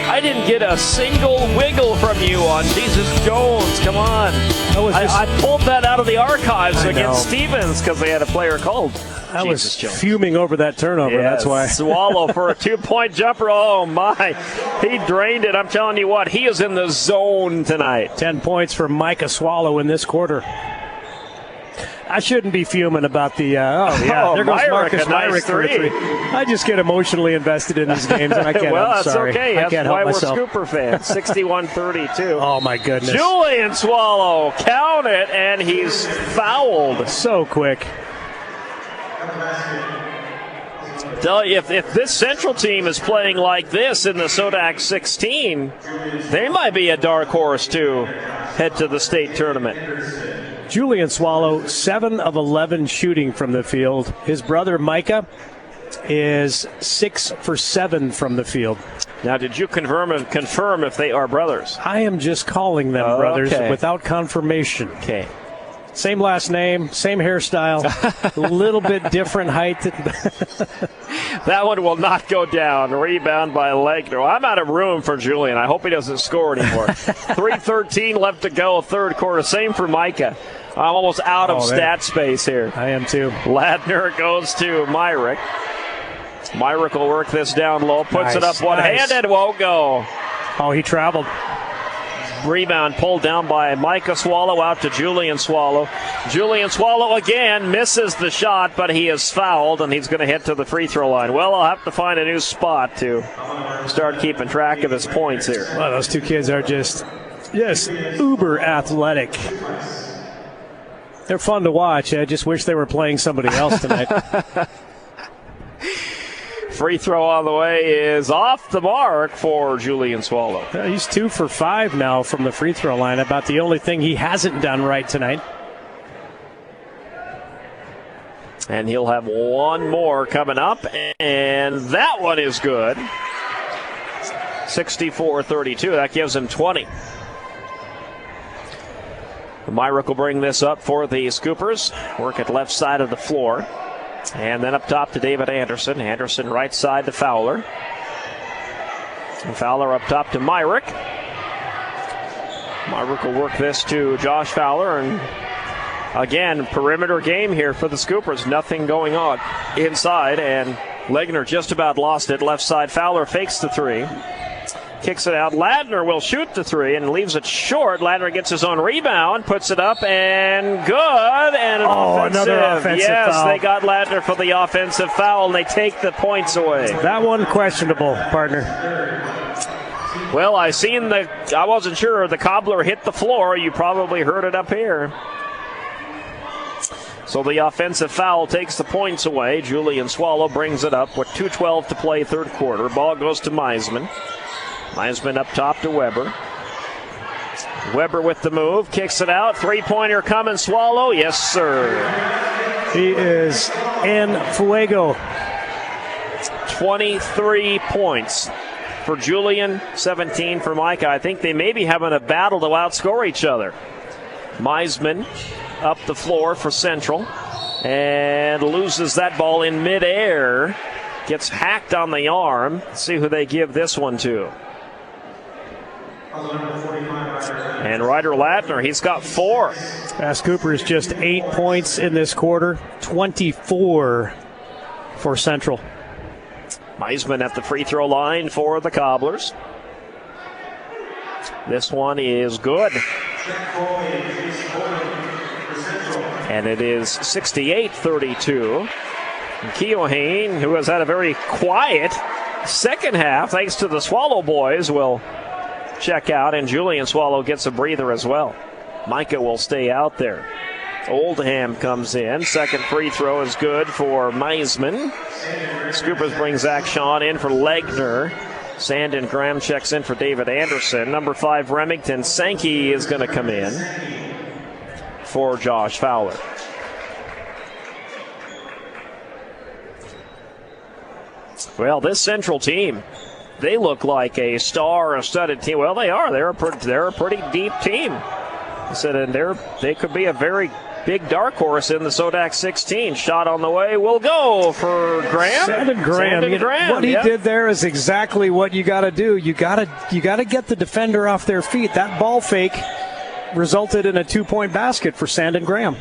I didn't get a single wiggle from you on Jesus Jones. Come on. I pulled that out of the archives against Stevens because they had a player called I was Jesus Jones. Fuming over that turnover. Yes, that's why. Swallow for a 2-point jumper. Oh, my. He drained it. I'm telling you what, he is in the zone tonight. 10 points for Micah Swallow in this quarter. I shouldn't be fuming about the, there goes Marcus Myrick for a three. I just get emotionally invested in these games, and I can't. Well, I'm that's sorry. okay. I can't That's why help myself. we're Scooper fans. 61-32. Oh, my goodness. Julian Swallow, count it, and he's fouled. So quick. Tell you, if this Central team is playing like this in the Sodak 16, they might be a dark horse to head to the state tournament. Julian Swallow, 7 of 11 shooting from the field. His brother Micah is 6 for 7 from the field. Now, did you confirm if they are brothers? I am just calling them brothers without confirmation. Okay. Same last name, same hairstyle, a little bit different height. That one will not go down. Rebound by Legner. I'm out of room for Julian. I hope he doesn't score anymore. 3:13 left to go, third quarter. Same for Micah. I'm almost out of stat space here. I am too. Ladner goes to Myrick. Myrick will work this down low, puts it up one-handed, won't go. Oh, he traveled. Rebound pulled down by Micah Swallow out to Julian Swallow. Julian Swallow again misses the shot, but he is fouled, and he's going to head to the free throw line. Well, I'll have to find a new spot to start keeping track of his points here. Well, those two kids are just uber athletic. They're fun to watch. I just wish they were playing somebody else tonight. Free throw on the way is off the mark for Julian Swallow. He's 2 for 5 now from the free throw line. About the only thing he hasn't done right tonight. And he'll have one more coming up, and that one is good. 64-32. That gives him 20. Myrick will bring this up for the Scoopers. Work at left side of the floor. And then up top to David Anderson. Anderson right side to Fowler. And Fowler up top to Myrick. Myrick will work this to Josh Fowler. And again, perimeter game here for the Scoopers. Nothing going on inside. And Legner just about lost it. Left side, Fowler fakes the three. Kicks it out. Ladner will shoot the three and leaves it short. Ladner gets his own rebound, puts it up, and good. And another offensive yes, foul. They got Ladner for the offensive foul, and they take the points away. That one questionable, partner. Well, I wasn't sure. The cobbler hit the floor. You probably heard it up here. So the offensive foul takes the points away. Julian Swallow brings it up with 2:12 to play third quarter. Ball goes to Meisman. Meisman up top to Weber. Weber with the move, kicks it out. Three-pointer coming, Swallow. Yes, sir. He is in fuego. 23 points for Julian, 17 for Micah. I think they may be having a battle to outscore each other. Meisman up the floor for Central and loses that ball in midair. Gets hacked on the arm. Let's see who they give this one to. And Ryder Ladner, he's got 4. Bass Cooper is just 8 points in this quarter, 24 for Central. Meisman at the free throw line for the Cobblers. This one is good. And it is 68-32. Keohane, who has had a very quiet second half, thanks to the Swallow boys, will check out, and Julian Swallow gets a breather as well. Micah will stay out there. Oldham comes in. Second free throw is good for Meisman. Scoopers bring Zach Shawn in for Legner. Sandon Graham checks in for David Anderson. Number 5, Remington Sankey is going to come in for Josh Fowler. Well, this Central team, they look like a star-studded team. Well, they are. They're a pretty deep team. I said, and they could be a very big dark horse in the Sodak 16. Shot on the way will go for Graham. Sandon Graham. What he did there is exactly what you got to do. You got to get the defender off their feet. That ball fake resulted in a 2-point basket for Sandon Graham.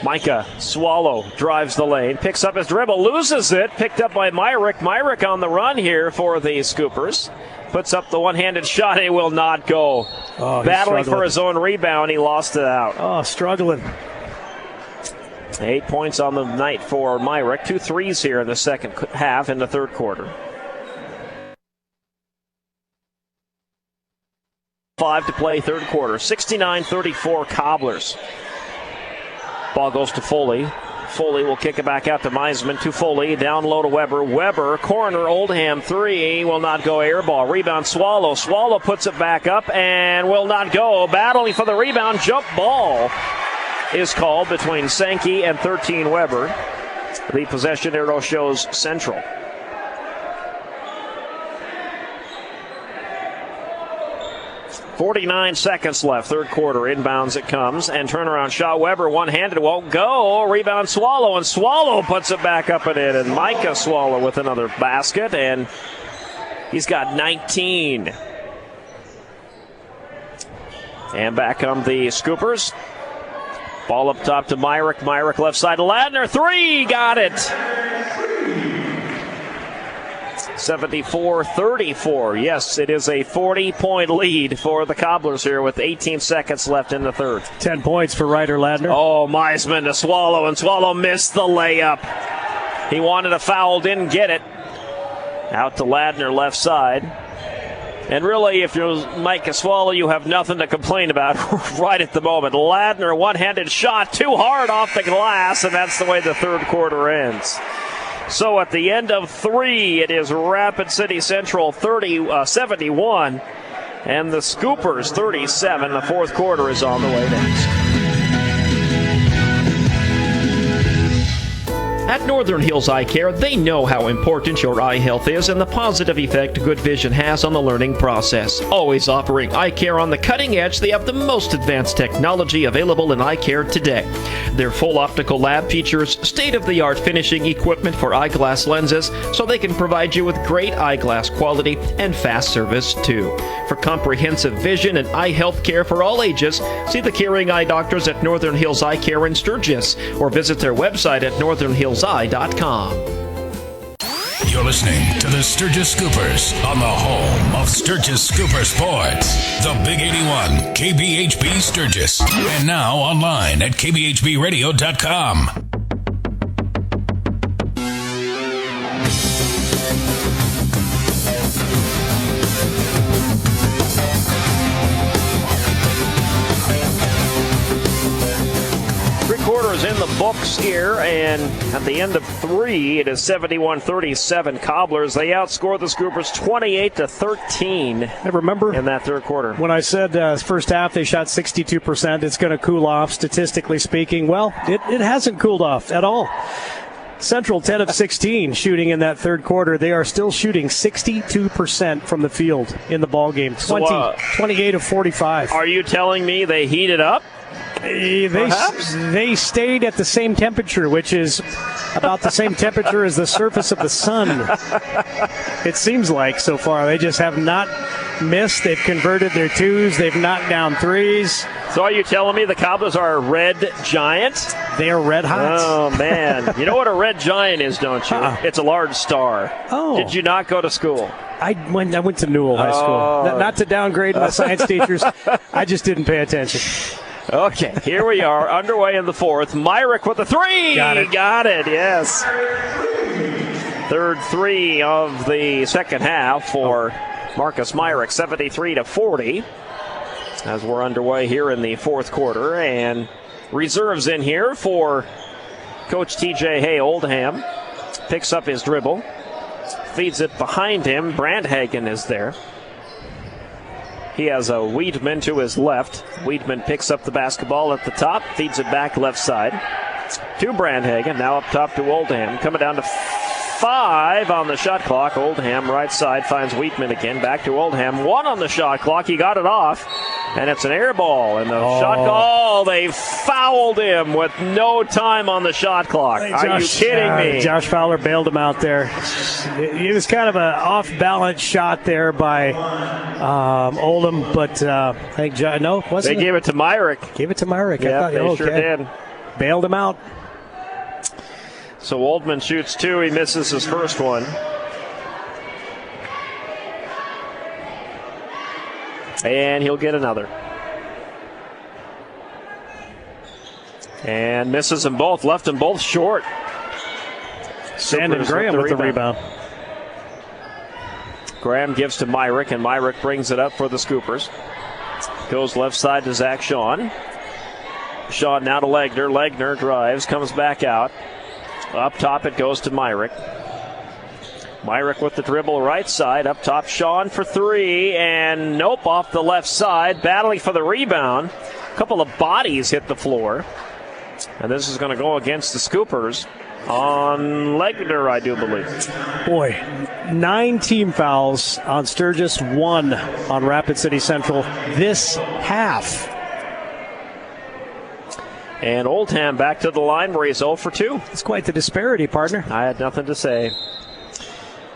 Micah Swallow drives the lane, picks up his dribble, loses it, picked up by Myrick. Myrick on the run here for the Scoopers. Puts up the one-handed shot. It will not go. Battling for his own rebound. He lost it out. Oh, struggling. 8 points on the night for Myrick. 2 threes here in the second half in the third quarter. 5 to play third quarter. 69-34 Cobblers. Ball goes to Foley. Foley will kick it back out to Meisman. To Foley. Down low to Weber. Weber, corner, Oldham, 3. Will not go. Air ball. Rebound, Swallow. Swallow puts it back up and will not go. Battling for the rebound. Jump ball is called between Sankey and 13 Weber. The possession arrow shows Central. .49 seconds left, third quarter. Inbounds it comes, and turnaround shot. Weber one-handed, won't go. Rebound Swallow, and Swallow puts it back up and in. And Micah Swallow with another basket, and he's got 19. And back come the Scoopers. Ball up top to Myrick. Myrick left side to Ladner. 3, got it. 74-34. Yes, it is a 40-point lead for the Cobblers here with 18 seconds left in the third. 10 points for Ryder Ladner. Oh, Meisman to Swallow, and Swallow missed the layup. He wanted a foul, didn't get it. Out to Ladner, left side. And really, if you're Micah Swallow, you have nothing to complain about right at the moment. Ladner, one-handed shot, too hard off the glass, and that's the way the third quarter ends. So at the end of 3, it is Rapid City Central 71 and the Scoopers 37. The fourth quarter is on the way next. At Northern Hills Eye Care, they know how important your eye health is and the positive effect good vision has on the learning process. Always offering eye care on the cutting edge, they have the most advanced technology available in eye care today. Their full optical lab features state-of-the-art finishing equipment for eyeglass lenses, so they can provide you with great eyeglass quality and fast service too. For comprehensive vision and eye health care for all ages, see the caring eye doctors at Northern Hills Eye Care in Sturgis, or visit their website at northernhillseye.com. You're listening to the Sturgis Scoopers on the home of Sturgis Scooper Sports. The Big 81, KBHB Sturgis. And now online at kbhbradio.com. Quarters in the books here, and at the end of 3, it is 71-37 Cobblers. They outscore the Scoopers 28-13. I remember in that third quarter when I said first half they shot 62%. It's going to cool off, statistically speaking. Well, it hasn't cooled off at all. Central 10 of 16 shooting in that third quarter. They are still shooting 62% from the field in the ball game. 28 of 45. Are you telling me they heated up? They stayed at the same temperature, which is about the same temperature as the surface of the sun. It seems like so far. They just have not missed. They've converted their twos. They've knocked down threes. So are you telling me the Cobblers are a red giant? They are red hot. Oh, man. You know what a red giant is, don't you? It's a large star. Oh. Did you not go to school? I went to Newell High School. Not to downgrade my science teachers. I just didn't pay attention. Okay, here we are, underway in the fourth. Myrick with the three. Got it, yes. Third three of the second half for Marcus Myrick, 73-40. As we're underway here in the fourth quarter. And reserves in here for Coach TJ Hay. Oldham picks up his dribble, feeds it behind him. Brandhagen is there. He has a Weedman to his left. Weedman picks up the basketball at the top, feeds it back left side to Brandhagen. Now up top to Oldham. Coming down to 5 on the shot clock. Oldham right side finds Weedman again. Back to Oldham. 1 on the shot clock. He got it off. And it's an air ball. And the shot call, they fouled him with no time on the shot clock. Are you kidding me? Josh Fowler bailed him out there. It was kind of an off-balance shot there by Oldham, but I think they gave it to Myrick. Gave it to Myrick. Yeah, they sure did. Bailed him out. So Oldman shoots 2. He misses his first one. And he'll get another. And misses them both. Left them both short. Sandon Graham with the rebound. Graham gives to Myrick, and Myrick brings it up for the Scoopers. Goes left side to Zach Shawn. Shawn now to Legner. Legner drives, comes back out. Up top it goes to Myrick. Myrick with the dribble right side. Up top, Shawn for 3. And nope, off the left side. Battling for the rebound. A couple of bodies hit the floor. And this is going to go against the Scoopers on Legner, I do believe. Boy, 9 team fouls on Sturgis, 1 on Rapid City Central this half. And Oldham back to the line where he's 0 for 2. It's quite the disparity, partner. I had nothing to say.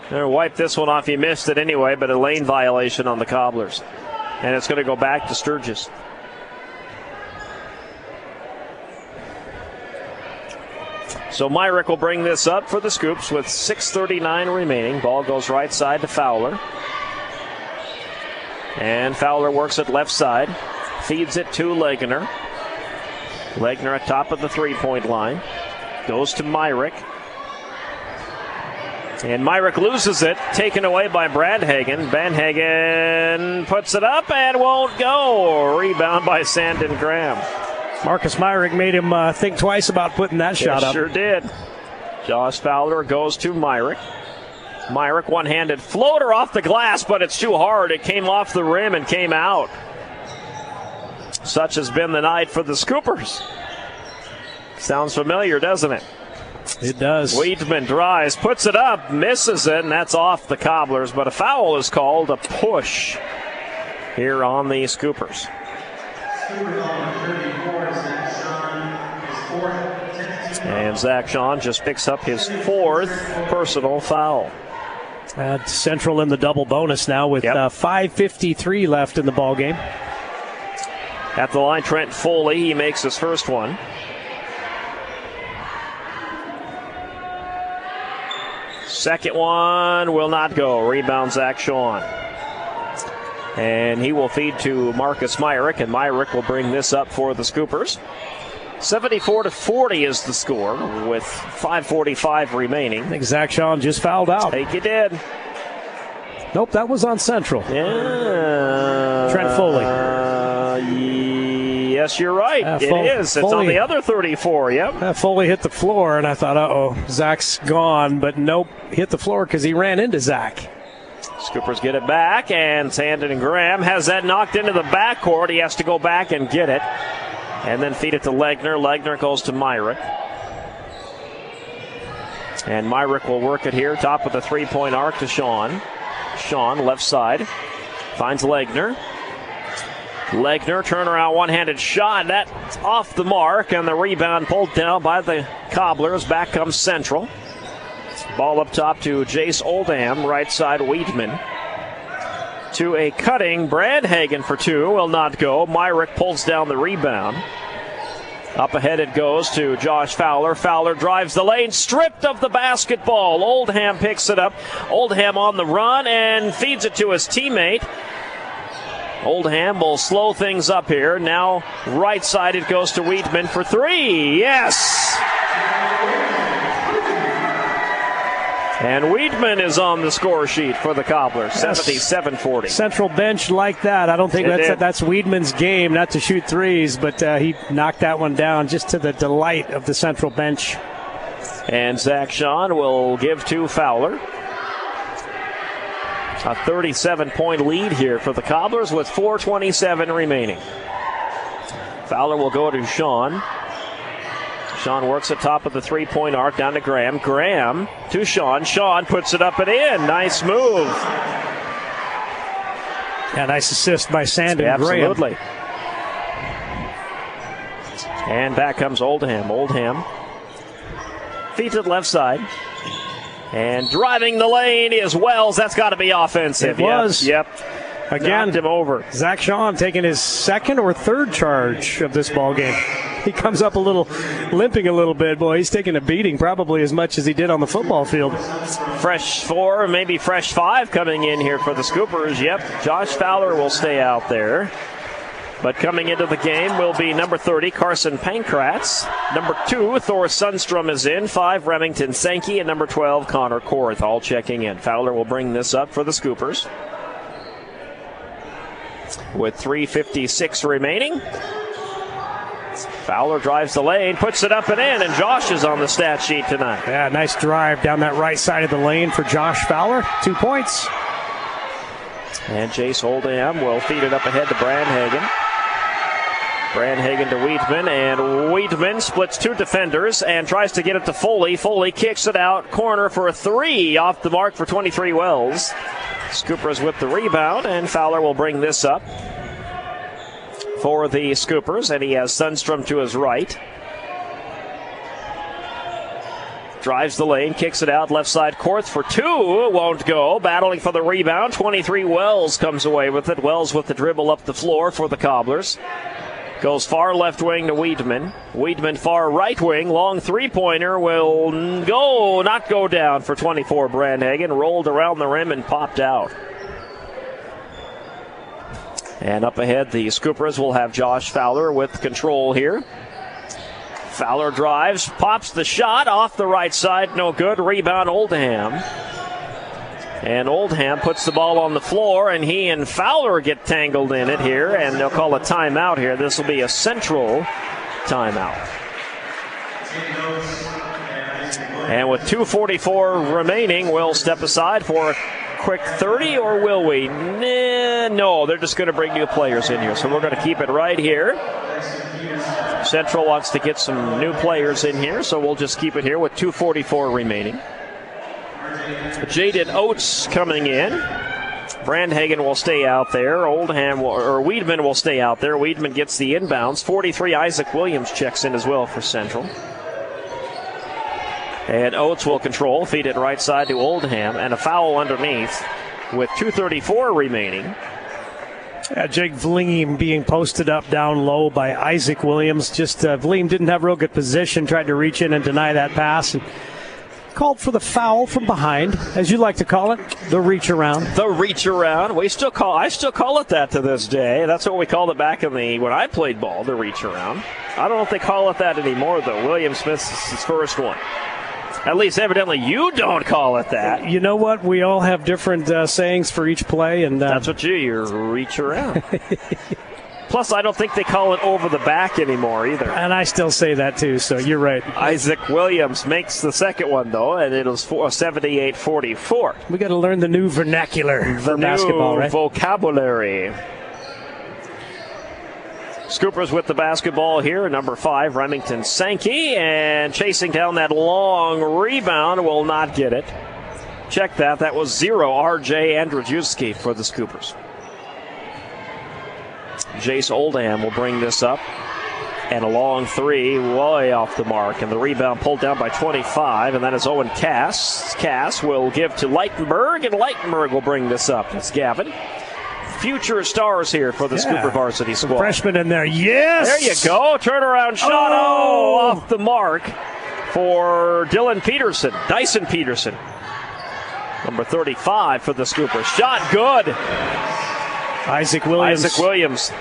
They're going to wipe this one off. He missed it anyway, but a lane violation on the Cobblers. And it's going to go back to Sturgis. So Myrick will bring this up for the Scoops with 6:39 remaining. Ball goes right side to Fowler. And Fowler works it left side. Feeds it to Legner. Legner at top of the three-point line. Goes to Myrick. And Myrick loses it, taken away by Brandhagen. Brandhagen puts it up and won't go. Rebound by Sandon Graham. Marcus Myrick made him think twice about putting that shot up. Sure did. Josh Fowler goes to Myrick. Myrick one-handed floater off the glass, but it's too hard. It came off the rim and came out. Such has been the night for the Scoopers. Sounds familiar, doesn't it? It does. Weidman drives, puts it up, misses it, and that's off the Cobblers. But a foul is called, a push here on the Scoopers. And Zach Shawn just picks up his 4th personal foul. Central in the double bonus now with 5:53 left in the ball game. At the line, Trent Foley, he makes his first one. Second one will not go. Rebound Zach Sean. And he will feed to Marcus Myrick, and Myrick will bring this up for the Scoopers. 74-40 is the score with 5:45 remaining. I think Zach Sean just fouled out. I think he did. Nope, that was on Central. Yeah. Trent Foley. Yes, you're right. It is. It's on the other 34. Yep. Foley hit the floor, and I thought, uh-oh, Zach's gone. But nope, hit the floor because he ran into Zach. Scoopers get it back, and Sandon Graham has that knocked into the backcourt. He has to go back and get it, and then feed it to Legner. Legner goes to Myrick. And Myrick will work it here, top of the three-point arc to Sean. Sean, left side, finds Legner. Legner, turnaround one-handed shot. That's off the mark, and the rebound pulled down by the Cobblers. Back comes Central. Ball up top to Jace Oldham, right side Weedman. To a cutting Brandhagen for two, will not go. Myrick pulls down the rebound. Up ahead it goes to Josh Fowler. Fowler drives the lane, stripped of the basketball. Oldham picks it up. Oldham on the run and feeds it to his teammate. Oldham will slow things up here. Now right side it goes to Weedman for three. Yes! And Weedman is on the score sheet for the Cobblers, 77-40. Central bench like that. I don't think that's Weedman's game, not to shoot threes, but he knocked that one down just to the delight of the Central bench. And Zach Sean will give to Fowler. A 37-point lead here for the Cobblers with 4:27 remaining. Fowler will go to Sean. Sean works at top of the three-point arc down to Graham. Graham to Sean. Sean puts it up and in. Nice move. Yeah, nice assist by Sandon Graham. Absolutely. And back comes Oldham. Oldham feet to the left side. And driving the lane is Wells. That's got to be offensive. It was. Yep. Again, knocked him over. Zach Sean taking his second or third charge of this ball game. He comes up limping a little bit. Boy, he's taking a beating probably as much as he did on the football field. Fresh 4, maybe fresh 5 coming in here for the Scoopers. Yep, Josh Fowler will stay out there. But coming into the game will be number 30, Carson Pankratz. Number 2, Thor Sundstrom is in. 5, Remington Sankey. And number 12, Connor Korth, all checking in. Fowler will bring this up for the Scoopers. With 3:56 remaining. Fowler drives the lane, puts it up and in, and Josh is on the stat sheet tonight. Yeah, nice drive down that right side of the lane for Josh Fowler. 2 points. And Jace Oldham will feed it up ahead to Brandhagen. Brandhagen to Weedman, and Weedman splits 2 defenders and tries to get it to Foley. Foley kicks it out, corner for a 3, off the mark for 23 Wells. Scoopers with the rebound, and Fowler will bring this up for the Scoopers, and he has Sundstrom to his right. Drives the lane, kicks it out, left side Korth for 2, won't go. Battling for the rebound, 23 Wells comes away with it. Wells with the dribble up the floor for the Cobblers. Goes far left wing to Weedman. Weedman far right wing. Long three-pointer will not go down for 24 Brandhagen. Rolled around the rim and popped out. And up ahead, the Scoopers will have Josh Fowler with control here. Fowler drives, pops the shot off the right side. No good. Rebound Oldham. And Oldham puts the ball on the floor, and he and Fowler get tangled in it here, and they'll call a timeout here. This will be a Central timeout. And with 2:44 remaining, we'll step aside for a quick 30, or will we? No, they're just going to bring new players in here, so we're going to keep it right here. Central wants to get some new players in here, so we'll just keep it here with 2:44 remaining. Jaden Oates coming in. Brandhagen will stay out there. Weedman will stay out there. Weedman gets the inbounds. 43 Isaac Williams checks in as well for Central. And Oates will control. Feed it right side to Oldham. And a foul underneath with 2:34 remaining. Jake Vleem being posted up down low by Isaac Williams. Vleem didn't have real good position. Tried to reach in and deny that pass. And called for the foul from behind, as you like to call it, the reach around. The reach around. I still call it that to this day. That's what we called it back when I played ball, the reach around. I don't know if they call it that anymore, though. William Smith's his first one. At least, evidently, you don't call it that. You know what? We all have different sayings for each play, and that's what you reach around. Plus, I don't think they call it over the back anymore either. And I still say that too, so you're right. Isaac Williams makes the second one, though, and it was 78-44. We got to learn the new vernacular for basketball, right? Vocabulary. Scoopers with the basketball here, number 5, Remington Sankey, and chasing down that long rebound, will not get it. Check that. That was 0, R.J. Andrzejewski for the Scoopers. Jace Oldham will bring this up. And a long 3, way off the mark. And the rebound pulled down by 25, and that is Owen Cass. Cass will give to Leitenberg, and Leitenberg will bring this up. That's Gavin. Future stars here for the Scooper varsity squad. Freshman in there, yes! There you go, turnaround shot, off the mark for Dyson Peterson. Number 35 for the Scoopers. Shot good. Isaac Williams.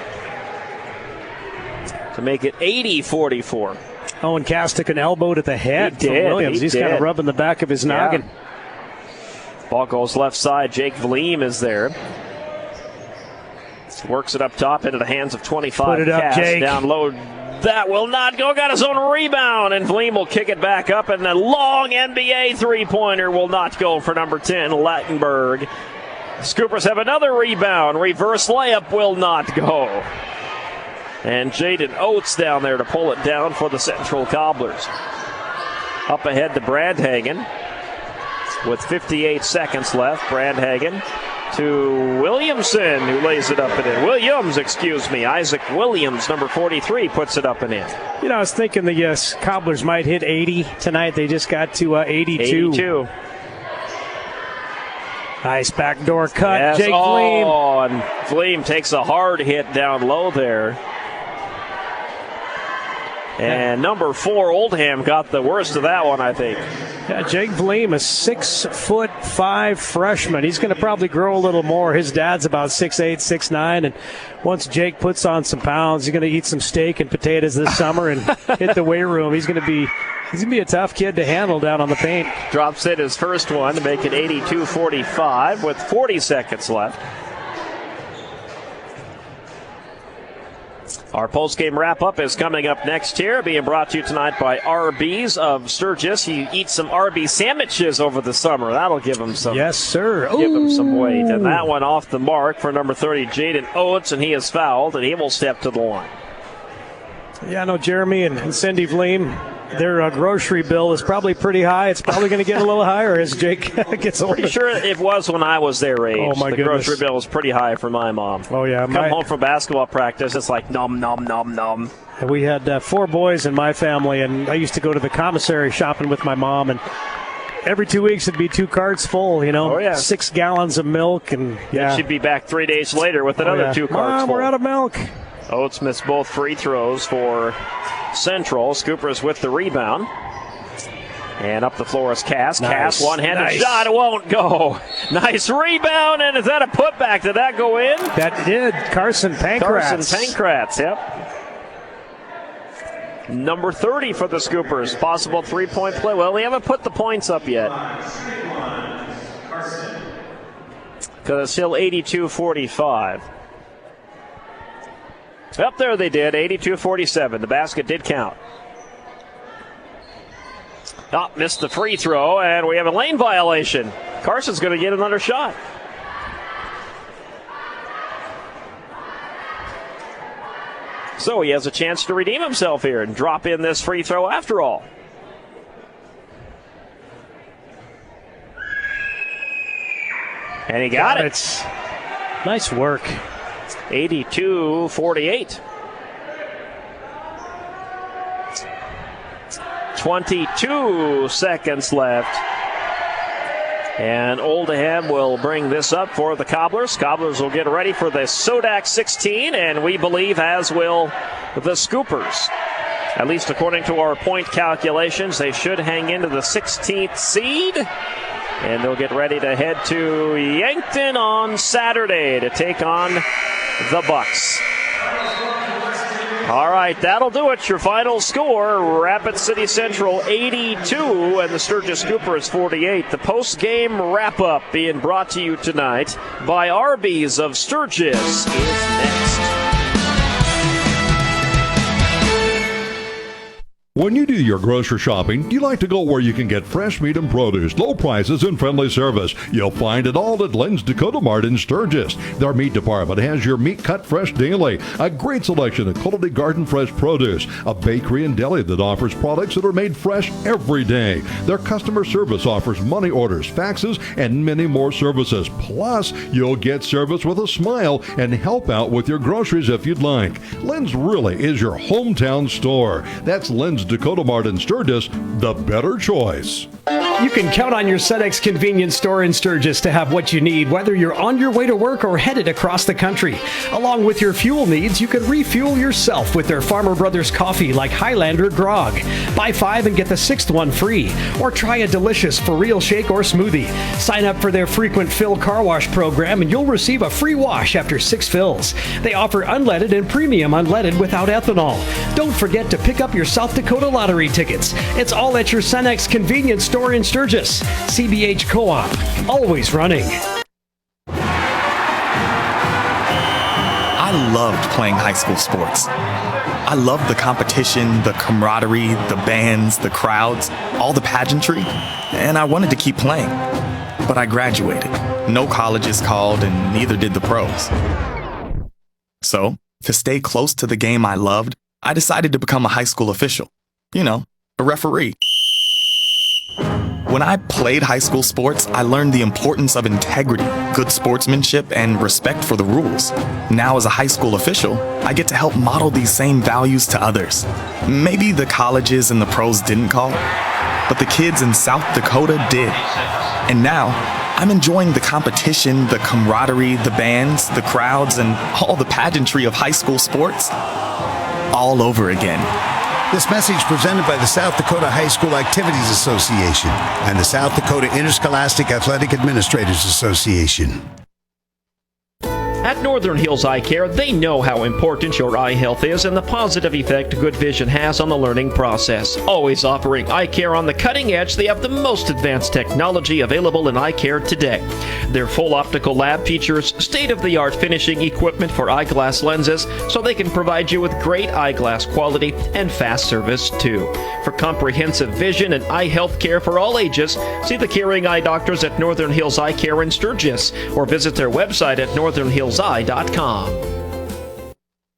To make it 80-44. Owen Cass took an elbow to the head from Williams. He's kind of rubbing the back of his noggin. Ball goes left side. Jake Vleem is there. Works it up top into the hands of 25. Put it up, Jake. Down low. That will not go. Got his own rebound, and Vleem will kick it back up, and the long NBA three-pointer will not go for number 10, Lattenberg. Scoopers have another rebound. Reverse layup will not go. And Jaden Oates down there to pull it down for the Central Cobblers. Up ahead to Brandhagen with 58 seconds left. Brandhagen to Williamson, who lays it up and in. Isaac Williams, number 43, puts it up and in. You know, I was thinking the Cobblers might hit 80 tonight. They just got to 82. Nice backdoor cut. Yes. Jake Vleem. And Vleem takes a hard hit down low there. And number 4, Oldham, got the worst of that one, I think. Yeah, Jake Vleem, a 6'5" freshman. He's going to probably grow a little more. His dad's about 6'8", 6'9", and once Jake puts on some pounds, he's going to eat some steak and potatoes this summer and hit the weight room. He's going to be a tough kid to handle down on the paint. Drops in his first one to make it 82-45 with 40 seconds left. Our post-game wrap-up is coming up next here, being brought to you tonight by Arby's of Sturgis. You eat some Arby's sandwiches over the summer. That'll give him some. Yes, sir. Give him some weight. And that one off the mark for number 30, Jaden Oates, and he is fouled, and he will step to the line. Yeah, I know Jeremy and Cindy Vleem. Their grocery bill is probably pretty high. It's probably going to get a little higher as Jake gets older. Pretty sure it was when I was their age. Oh, my goodness. Grocery bill was pretty high for my mom. Oh, yeah. Come home from basketball practice, it's like nom, nom, nom, nom. We had 4 boys in my family, and I used to go to the commissary shopping with my mom, and every 2 weeks it'd be 2 carts full, 6 gallons of milk. And she'd be back 3 days later with another 2 carts Mom, full. We're out of milk. Oates missed both free throws for Central. Scoopers with the rebound. And up the floor is Cass. Nice. Cass, one-handed shot. It won't go. Nice rebound. And is that a putback? Did that go in? That did. Carson Pankratz. Yep. Number 30 for the Scoopers. Possible three-point play. Well, we haven't put the points up yet. Because it's still 82-45. Up there they did, 82-47. The basket did count. Missed the free throw, and we have a lane violation. Carson's going to get another shot. So he has a chance to redeem himself here and drop in this free throw after all. And he got it. Nice work. 82-48. 22 seconds left. And Oldham will bring this up for the Cobblers. Cobblers will get ready for the Sodak 16, and we believe as will the Scoopers. At least according to our point calculations, they should hang into the 16th seed. And they'll get ready to head to Yankton on Saturday to take on the Bucks. All right, that'll do it. Your final score, Rapid City Central 82 and the Sturgis Scoopers 48. The post-game wrap-up being brought to you tonight by Arby's of Sturgis is next. When you do your grocery shopping, you like to go where you can get fresh meat and produce, low prices, and friendly service. You'll find it all at Lynn's Dakota Mart in Sturgis. Their meat department has your meat cut fresh daily, a great selection of quality garden fresh produce, a bakery and deli that offers products that are made fresh every day. Their customer service offers money orders, faxes, and many more services. Plus, you'll get service with a smile and help out with your groceries if you'd like. Lynn's really is your hometown store. That's Lynn's Dakota Mart in Sturgis, the better choice. You can count on your Sedex convenience store in Sturgis to have what you need, whether you're on your way to work or headed across the country. Along with your fuel needs, you can refuel yourself with their Farmer Brothers coffee like Highlander Grog. Buy 5 and get the 6th one free. Or try a delicious For Real shake or smoothie. Sign up for their frequent fill car wash program and you'll receive a free wash after 6 fills. They offer unleaded and premium unleaded without ethanol. Don't forget to pick up your South Dakota lottery tickets. It's all at your Senex convenience store in Sturgis. CBH Co-op, always running. I loved playing high school sports. I loved the competition, the camaraderie, the bands, the crowds, all the pageantry, and I wanted to keep playing. But I graduated. No colleges called, and neither did the pros. So, to stay close to the game I loved, I decided to become a high school official. You know, a referee. When I played high school sports, I learned the importance of integrity, good sportsmanship, and respect for the rules. Now as a high school official, I get to help model these same values to others. Maybe the colleges and the pros didn't call, but the kids in South Dakota did. And now, I'm enjoying the competition, the camaraderie, the bands, the crowds, and all the pageantry of high school sports all over again. This message presented by the South Dakota High School Activities Association and the South Dakota Interscholastic Athletic Administrators Association. At Northern Hills Eye Care, they know how important your eye health is and the positive effect good vision has on the learning process. Always offering eye care on the cutting edge, they have the most advanced technology available in eye care today. Their full optical lab features state-of-the-art finishing equipment for eyeglass lenses, so they can provide you with great eyeglass quality and fast service too. For comprehensive vision and eye health care for all ages, see the caring eye doctors at Northern Hills Eye Care in Sturgis, or visit their website at northernhillseye.com.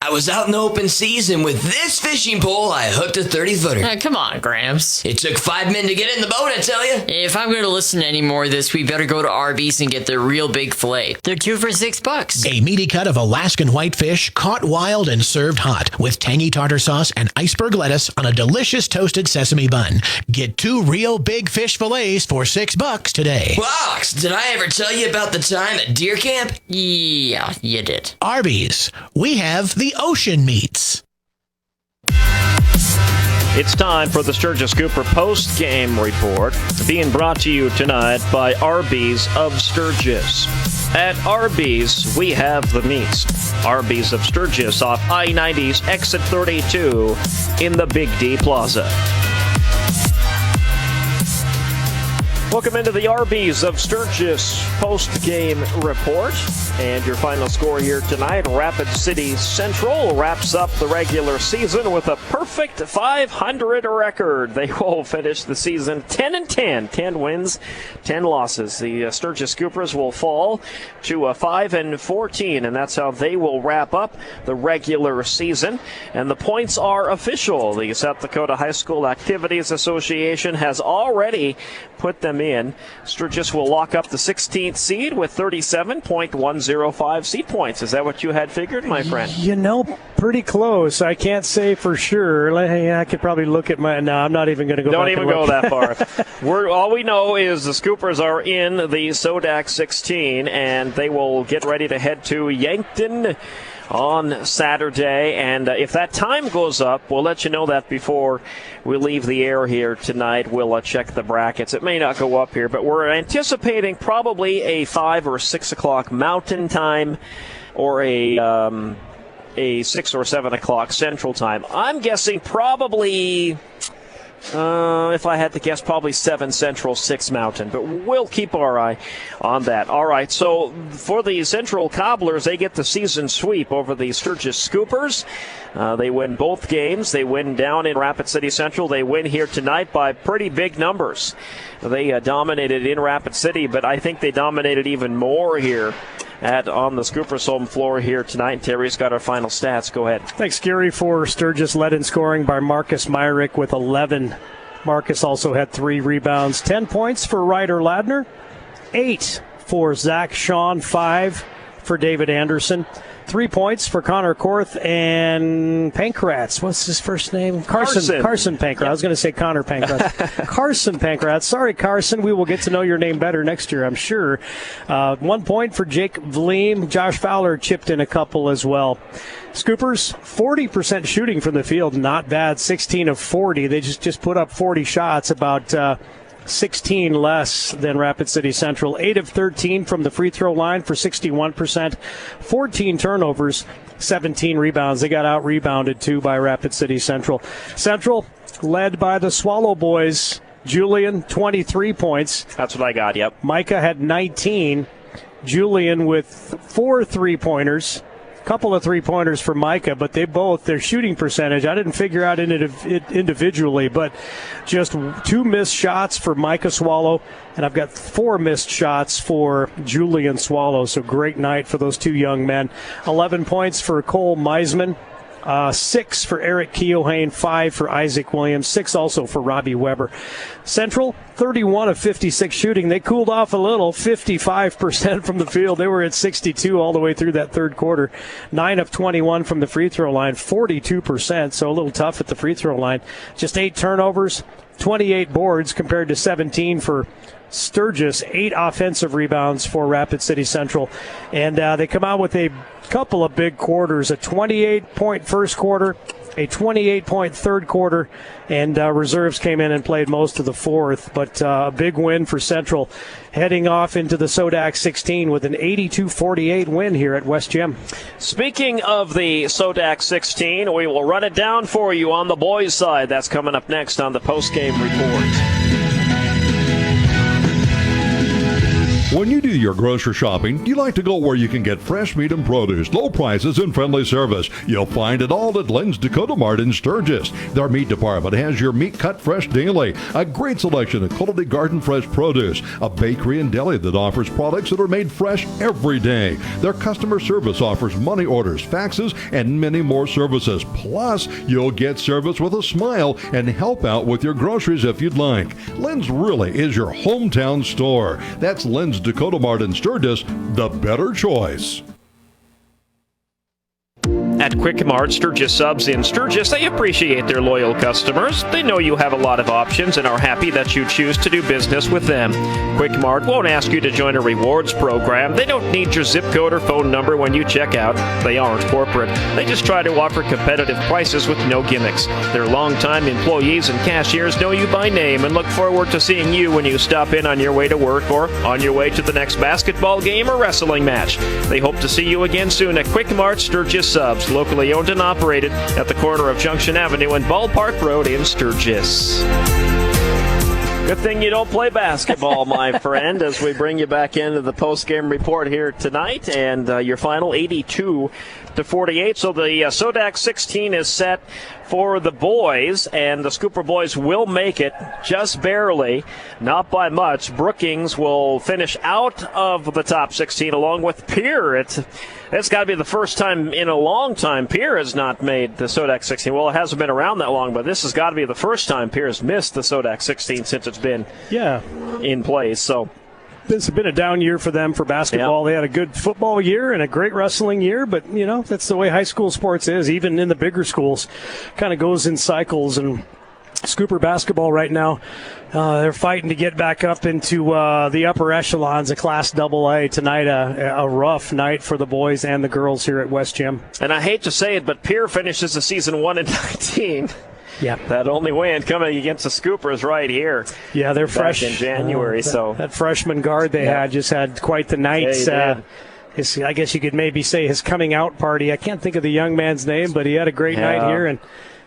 I was out in the open season with this fishing pole. I hooked a 30-footer. Come on, Gramps. It took 5 men to get in the boat, I tell you. If I'm going to listen to any more of this, we better go to Arby's and get the real big fillet. They're 2 for $6. A meaty cut of Alaskan whitefish, caught wild and served hot with tangy tartar sauce and iceberg lettuce on a delicious toasted sesame bun. Get 2 real big fish fillets for $6 today. Box, did I ever tell you about the time at deer camp? Yeah, you did. Arby's. We have the ocean meats. It's time for the Sturgis Cooper post-game report, being brought to you tonight by Arby's of Sturgis. At Arby's, we have the meats. Arby's of Sturgis off I-90's exit 32 in the Big D Plaza. Welcome into the Arby's of Sturgis post-game report. And your final score here tonight, Rapid City Central wraps up the regular season with a perfect 500 record. They will finish the season 10-10, 10 wins, 10 losses. The Sturgis Scoopers will fall to 5-14, and that's how they will wrap up the regular season. And the points are official. The South Dakota High School Activities Association has already put them in. Sturgis will lock up the 16th seed with 37.105 seed points. Is that what you had figured, my friend? You know, pretty close. I can't say for sure. I could probably look at my... No, I'm not even going to go Don't back even and go look. that far. All we know is the Scoopers are in the SODAC 16, and they will get ready to head to Yankton on Saturday. And if that time goes up, we'll let you know that before we leave the air here tonight. We'll check the brackets. It may not go up here, but we're anticipating probably a 5 or 6 o'clock Mountain Time or a 6 or 7 o'clock Central Time. I'm guessing probably, if I had to guess, probably 7 Central, 6 Mountain. But we'll keep our eye on that. All right, so for the Central Cobblers, they get the season sweep over the Sturgis Scoopers. They win both games. They win down in Rapid City Central. They win here tonight by pretty big numbers. They dominated in Rapid City, but I think they dominated even more here on the Scoopers home floor here tonight. Terry's got our final stats. Go ahead. Thanks, Gary. For Sturgis, led in scoring by Marcus Myrick with 11. Marcus also had 3 rebounds. 10 points for Ryder Ladner. 8 for Zach Shawn. 5 for David Anderson. 3 points for Connor Korth and Pankratz. What's his first name? Carson Pankratz. Yep. I was going to say Connor Pankratz. Carson Pankratz. Sorry, Carson. We will get to know your name better next year, I'm sure. 1 point for Jake Vleem. Josh Fowler chipped in a couple as well. Scoopers, 40% shooting from the field. Not bad. 16 of 40. They just put up 40 shots, about 16 less than Rapid City Central. 8 of 13 from the free throw line for 61%. 14 turnovers, 17 rebounds. They got out-rebounded, too, by Rapid City Central. Central, led by the Swallow Boys. Julian, 23 points. That's what I got, yep. Micah had 19. Julian with 4 3-pointers. Couple of 3-pointers for Micah, but their shooting percentage, I didn't figure out it individually, but just 2 missed shots for Micah Swallow, and I've got 4 missed shots for Julian Swallow, so great night for those 2 young men. 11 points for Cole Meisman. 6 for Eric Keohane, 5 for Isaac Williams, 6 also for Robbie Weber. Central, 31 of 56 shooting. They cooled off a little, 55% from the field. They were at 62 all the way through that third quarter. 9 of 21 from the free throw line, 42%, so a little tough at the free throw line. Just 8 turnovers, 28 boards compared to 17 for Sturgis. 8 offensive rebounds for Rapid City Central. And they come out with a couple of big quarters, a 28-point first quarter, a 28-point third quarter, and reserves came in and played most of the fourth. But a big win for Central, heading off into the Sodak 16 with an 82-48 win here at West Gym. Speaking of the Sodak 16, we will run it down for you on the boys' side. That's coming up next on the post-game report. When you do your grocery shopping, you like to go where you can get fresh meat and produce, low prices, and friendly service. You'll find it all at Lynn's Dakota Mart in Sturgis. Their meat department has your meat cut fresh daily, a great selection of quality garden fresh produce, a bakery and deli that offers products that are made fresh every day. Their customer service offers money orders, faxes, and many more services. Plus, you'll get service with a smile and help out with your groceries if you'd like. Lynn's really is your hometown store. That's Lynn's Dakota Mart in Sturgis, the better choice. At Quick Mart Sturgis Subs in Sturgis, they appreciate their loyal customers. They know you have a lot of options and are happy that you choose to do business with them. Quick Mart won't ask you to join a rewards program. They don't need your zip code or phone number when you check out. They aren't corporate. They just try to offer competitive prices with no gimmicks. Their longtime employees and cashiers know you by name and look forward to seeing you when you stop in on your way to work or on your way to the next basketball game or wrestling match. They hope to see you again soon at Quick Mart Sturgis Subs, locally owned and operated at the corner of Junction Avenue and Ballpark Road in Sturgis. Good thing you don't play basketball, my friend, as we bring you back into the post-game report here tonight. And your final 82-48. So the Sodak 16 is set for the boys, and the Scooper boys will make it just barely, not by much. Brookings will finish out of the top 16 along with Pierre. It's got to be the first time in a long time Pierre has not made the Sodak 16. Well, it hasn't been around that long, but this has got to be the first time Pierre has missed the Sodak 16 since it's been in place. So this has been a down year for them for basketball. They had a good football year and a great wrestling year, but, you know, that's the way high school sports is. Even in the bigger schools, kind of goes in cycles. And Scooper basketball right now, they're fighting to get back up into the upper echelons of Class AA tonight. A rough night for the boys and the girls here at West Gym. And I hate to say it, but Pierre finishes the season 1-19. Yeah, that only win coming against the Scoopers right here. Yeah, they're fresh in January. So that freshman guard they had just had quite the night. I guess you could maybe say his coming out party. I can't think of the young man's name, but he had a great night here.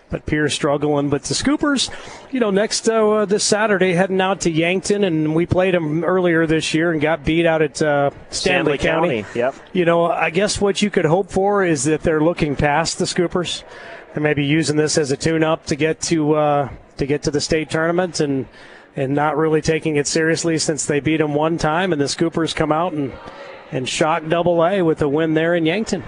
But Pierre's struggling. But the Scoopers, next this Saturday heading out to Yankton, and we played them earlier this year and got beat out at Stanley County. Yep. I guess what you could hope for is that they're looking past the Scoopers and maybe using this as a tune-up to get to the state tournament and not really taking it seriously since they beat them one time, and the Scoopers come out and shock AA with a win there in Yankton.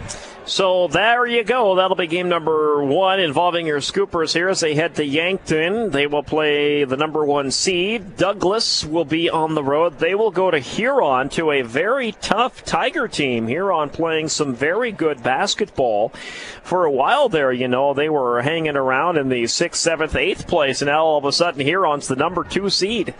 So there you go. That'll be game number 1 involving your Scoopers here as they head to Yankton. They will play the number 1 seed. Douglas will be on the road. They will go to Huron, to a very tough Tiger team. Huron playing some very good basketball. For a while there, they were hanging around in the 6th, 7th, 8th place, and now all of a sudden Huron's the number 2 seed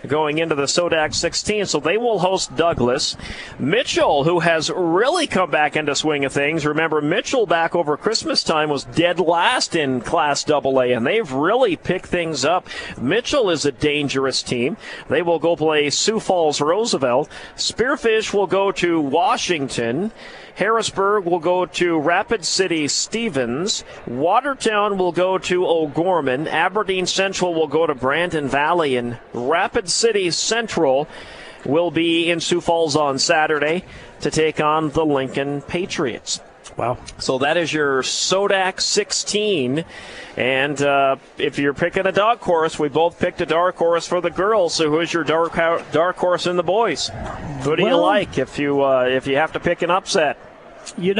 going into the SODAC 16. So they will host Douglas. Mitchell, who has really come back into swing of things. Remember, Mitchell back over Christmas time was dead last in Class AA, and they've really picked things up. Mitchell is a dangerous team. They will go play Sioux Falls Roosevelt. Spearfish will go to Washington. Harrisburg will go to Rapid City Stevens. Watertown will go to O'Gorman. Aberdeen Central will go to Brandon Valley. And Rapid City Central will be in Sioux Falls on Saturday to take on the Lincoln Patriots. Wow. So that is your SODAC 16. And if you're picking a dark horse, we both picked a dark horse for the girls. So who's your dark horse in the boys? Who do you like if you have to pick an upset? Some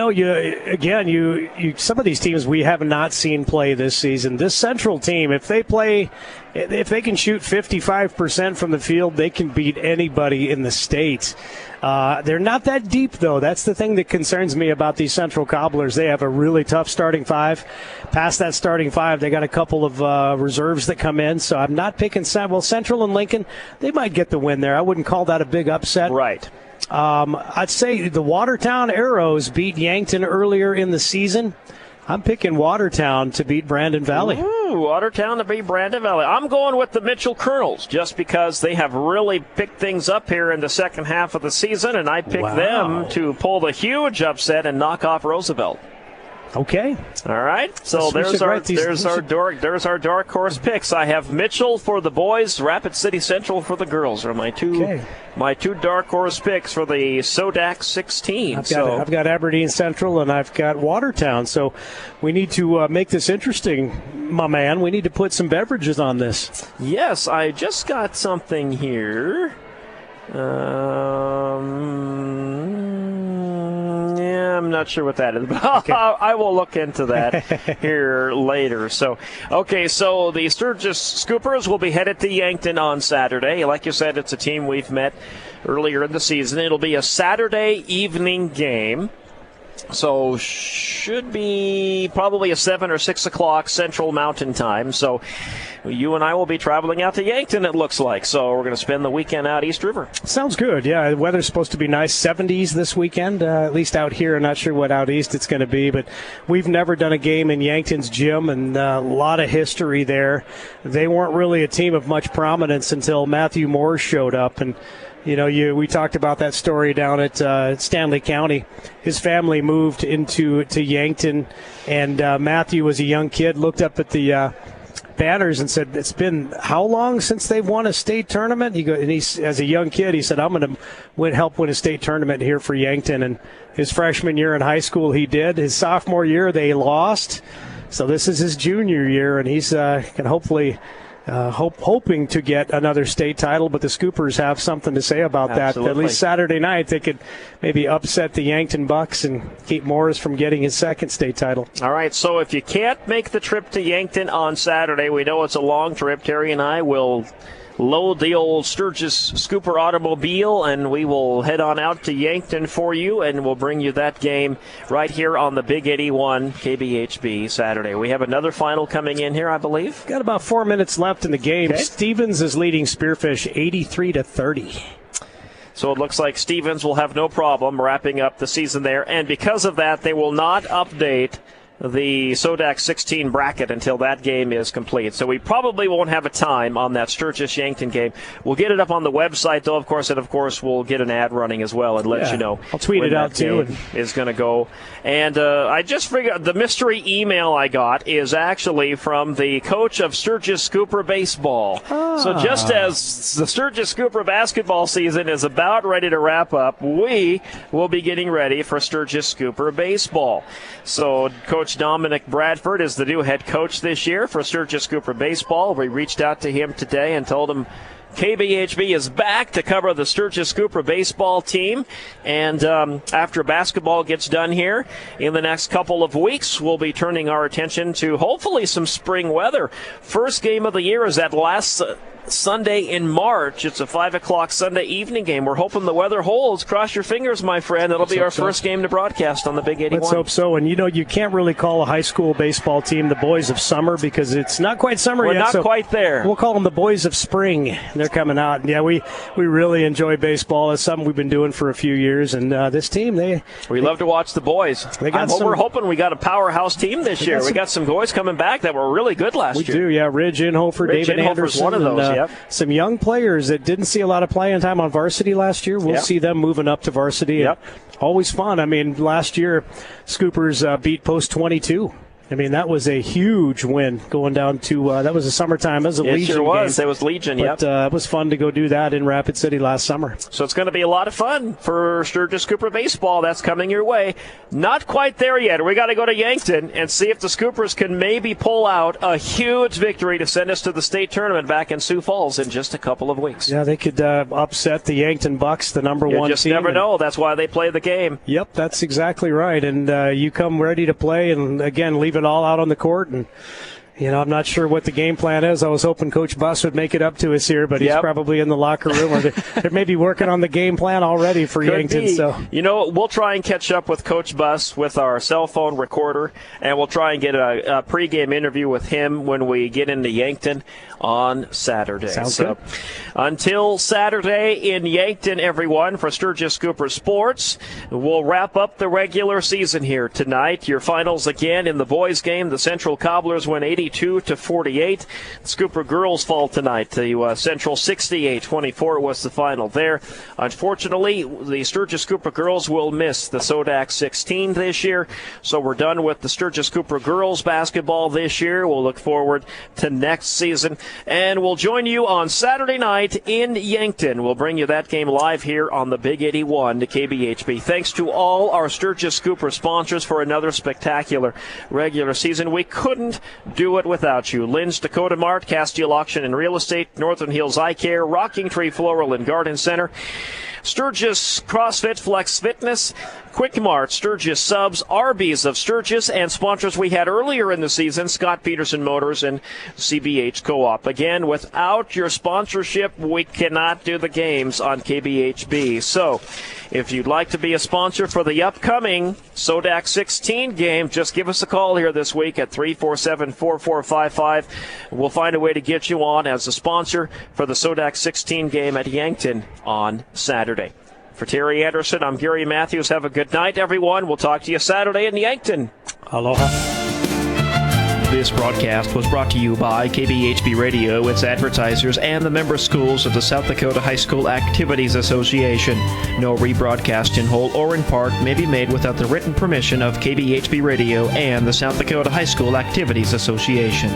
of these teams we have not seen play this season. This Central team, if they can shoot 55% from the field, they can beat anybody in the state. They're not that deep, though. That's the thing that concerns me about these Central Cobblers. They have a really tough starting 5. Past that starting 5, they got a couple of reserves that come in. So I'm not picking Central and Lincoln. They might get the win there. I wouldn't call that a big upset. Right. I'd say the Watertown Arrows beat Yankton earlier in the season. I'm picking Watertown to beat Brandon Valley. Ooh, Watertown to beat Brandon Valley. I'm going with the Mitchell Colonels just because they have really picked things up here in the second half of the season, and I picked them to pull the huge upset and knock off Roosevelt. Okay. All right. So there's our dark horse picks. I have Mitchell for the boys, Rapid City Central for the girls. Are my two dark horse picks for the SODAC 16. I've got Aberdeen Central and I've got Watertown. So we need to make this interesting, my man. We need to put some beverages on this. Yes, I just got something here. I'm not sure what that is, but okay. I will look into that here later. So the Sturgis Scoopers will be headed to Yankton on Saturday. Like you said, it's a team we've met earlier in the season. It'll be a Saturday evening game. So should be probably a 7 or 6 o'clock Central Mountain Time. So you and I will be traveling out to Yankton, it looks like. So we're going to spend the weekend out East River. Sounds good. Yeah, the weather's supposed to be nice. 70s this weekend, at least out here. I'm not sure what out east it's going to be, but we've never done a game in Yankton's gym, and a lot of history there. They weren't really a team of much prominence until Matthew Moore showed up, and we talked about that story down at Stanley County. His family moved to Yankton, and Matthew was a young kid, looked up at the banners and said, "It's been how long since they've won a state tournament?" As a young kid, he said, "I'm going to help win a state tournament here for Yankton." And his freshman year in high school, he did. His sophomore year, they lost. So this is his junior year, and he's can hopefully. Hoping to get another state title, but the Scoopers have something to say about that. At least Saturday night, they could maybe upset the Yankton Bucks and keep Morris from getting his second state title. All right, so if you can't make the trip to Yankton on Saturday, we know it's a long trip. Terry and I will load the old Sturgis Scooper automobile, and we will head on out to Yankton for you, and we'll bring you that game right here on the Big 81 KBHB Saturday. We have another final coming in here, I believe. Got about 4 minutes left in the game. Okay. Stevens is leading Spearfish 83-30. So it looks like Stevens will have no problem wrapping up the season there, and because of that, they will not update the SODAC 16 bracket until that game is complete. So we probably won't have a time on that Sturgis-Yankton game. We'll get it up on the website, though, of course, and, of course, we'll get an ad running as well and let you know. I'll tweet it out, too. Is going to go. And I just figured the mystery email I got is actually from the coach of Sturgis Scooper Baseball. So just as the Sturgis Scooper basketball season is about ready to wrap up, we will be getting ready for Sturgis Scooper Baseball. So Coach Dominic Bradford is the new head coach this year for Sturgis Scooper Baseball. We reached out to him today and told him KBHB is back to cover the Sturgis Scooper baseball team. And after basketball gets done here in the next couple of weeks, we'll be turning our attention to hopefully some spring weather. First game of the year is that last Sunday in March. It's a 5 o'clock Sunday evening game. We're hoping the weather holds. Cross your fingers, my friend. That'll be our first game to broadcast on the Big 81. Let's hope so. And, you can't really call a high school baseball team the boys of summer because it's not quite summer yet. We're not quite there. We'll call them the boys of spring. They're coming out. Yeah, we really enjoy baseball. It's something we've been doing for a few years. And this team, we love to watch the boys. We're hoping we got a powerhouse team this year. We got some boys coming back that were really good last year. We do, yeah. Ridge Inhofer, David Anderson. One of those, some young players that didn't see a lot of playing time on varsity last year. We'll see them moving up to varsity. Yep. Always fun. I mean, last year, Scoopers beat Post 22. I mean, that was a huge win going down to, that was the summertime. That was a Legion game. It sure was. Game. It was Legion, but, it was fun to go do that in Rapid City last summer. So it's going to be a lot of fun for Sturgis Scooper Baseball. That's coming your way. Not quite there yet. We got to go to Yankton and see if the Scoopers can maybe pull out a huge victory to send us to the state tournament back in Sioux Falls in just a couple of weeks. Yeah, they could upset the Yankton Bucks, the number one team. You just never know. That's why they play the game. Yep, that's exactly right. And you come ready to play and, again, leave it all out on the court. And, I'm not sure what the game plan is. I was hoping Coach Buss would make it up to us here, but he's probably in the locker room. Or they're maybe working on the game plan already for Yankton. Be. So we'll try and catch up with Coach Buss with our cell phone recorder, and we'll try and get a pregame interview with him when we get into Yankton on Saturday. Sounds good. Until Saturday in Yankton, everyone, for Sturgis Scooper Sports, we'll wrap up the regular season here tonight. Your finals again in the boys' game. The Central Cobblers win 82-48. Scooper girls fall tonight to Central 68-24 was the final there. Unfortunately, the Sturgis Scooper girls will miss the SODAC 16 this year, so we're done with the Sturgis Scooper girls basketball this year. We'll look forward to next season. And we'll join you on Saturday night in Yankton. We'll bring you that game live here on the Big 81 to KBHB. Thanks to all our Sturgis Scooper sponsors for another spectacular regular season. We couldn't do it without you. Lynn's Dakota Mart, Castile Auction and Real Estate, Northern Hills Eye Care, Rocking Tree Floral and Garden Center, Sturgis CrossFit Flex Fitness, Quick Mart, Sturgis Subs, Arby's of Sturgis, and sponsors we had earlier in the season, Scott Peterson Motors and CBH Co-op. Again, without your sponsorship, we cannot do the games on KBHB. So, if you'd like to be a sponsor for the upcoming SODAC 16 game, just give us a call here this week at 347-4455. We'll find a way to get you on as a sponsor for the SODAC 16 game at Yankton on Saturday. For Terry Anderson, I'm Gary Matthews. Have a good night, everyone. We'll talk to you Saturday in Yankton. Aloha. This broadcast was brought to you by KBHB Radio, its advertisers, and the member schools of the South Dakota High School Activities Association. No rebroadcast in whole or in part may be made without the written permission of KBHB Radio and the South Dakota High School Activities Association.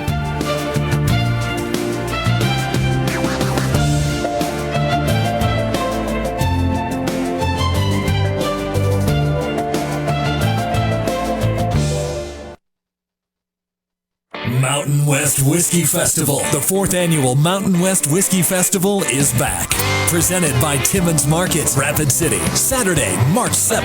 Mountain West Whiskey Festival. The 4th annual Mountain West Whiskey Festival is back. presented by Timmons Market, Rapid City. Saturday, March 7th.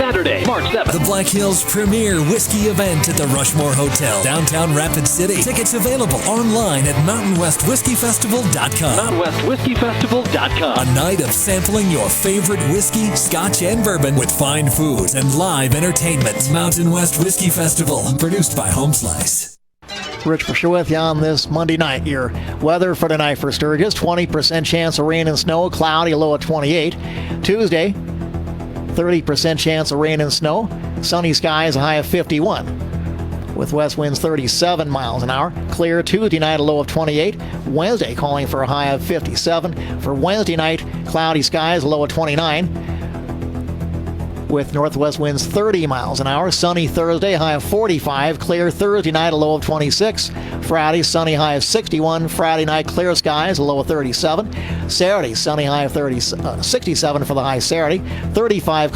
The Black Hills premier whiskey event at the Rushmore Hotel, downtown Rapid City. Tickets available online at MountainWestWhiskeyFestival.com. A night of sampling your favorite whiskey, scotch, and bourbon with fine foods and live entertainment. Mountain West Whiskey Festival, produced by Home Slice. Rich Brashear with you on this Monday night. Your weather for tonight for Sturgis, 20% chance of rain and snow, cloudy, low at 28. Tuesday, 30% chance of rain and snow, sunny skies, a high of 51. With west winds 37 miles an hour. Clear Tuesday night, a low of 28. Wednesday calling for a high of 57. For Wednesday night, cloudy skies, a low of 29. With northwest winds 30 miles an hour. Sunny Thursday, high of 45. Clear Thursday night, a low of 26. Friday, sunny, high of 61. Friday night, clear skies, a low of 37. Saturday, sunny, high of 67 for the high Saturday. 35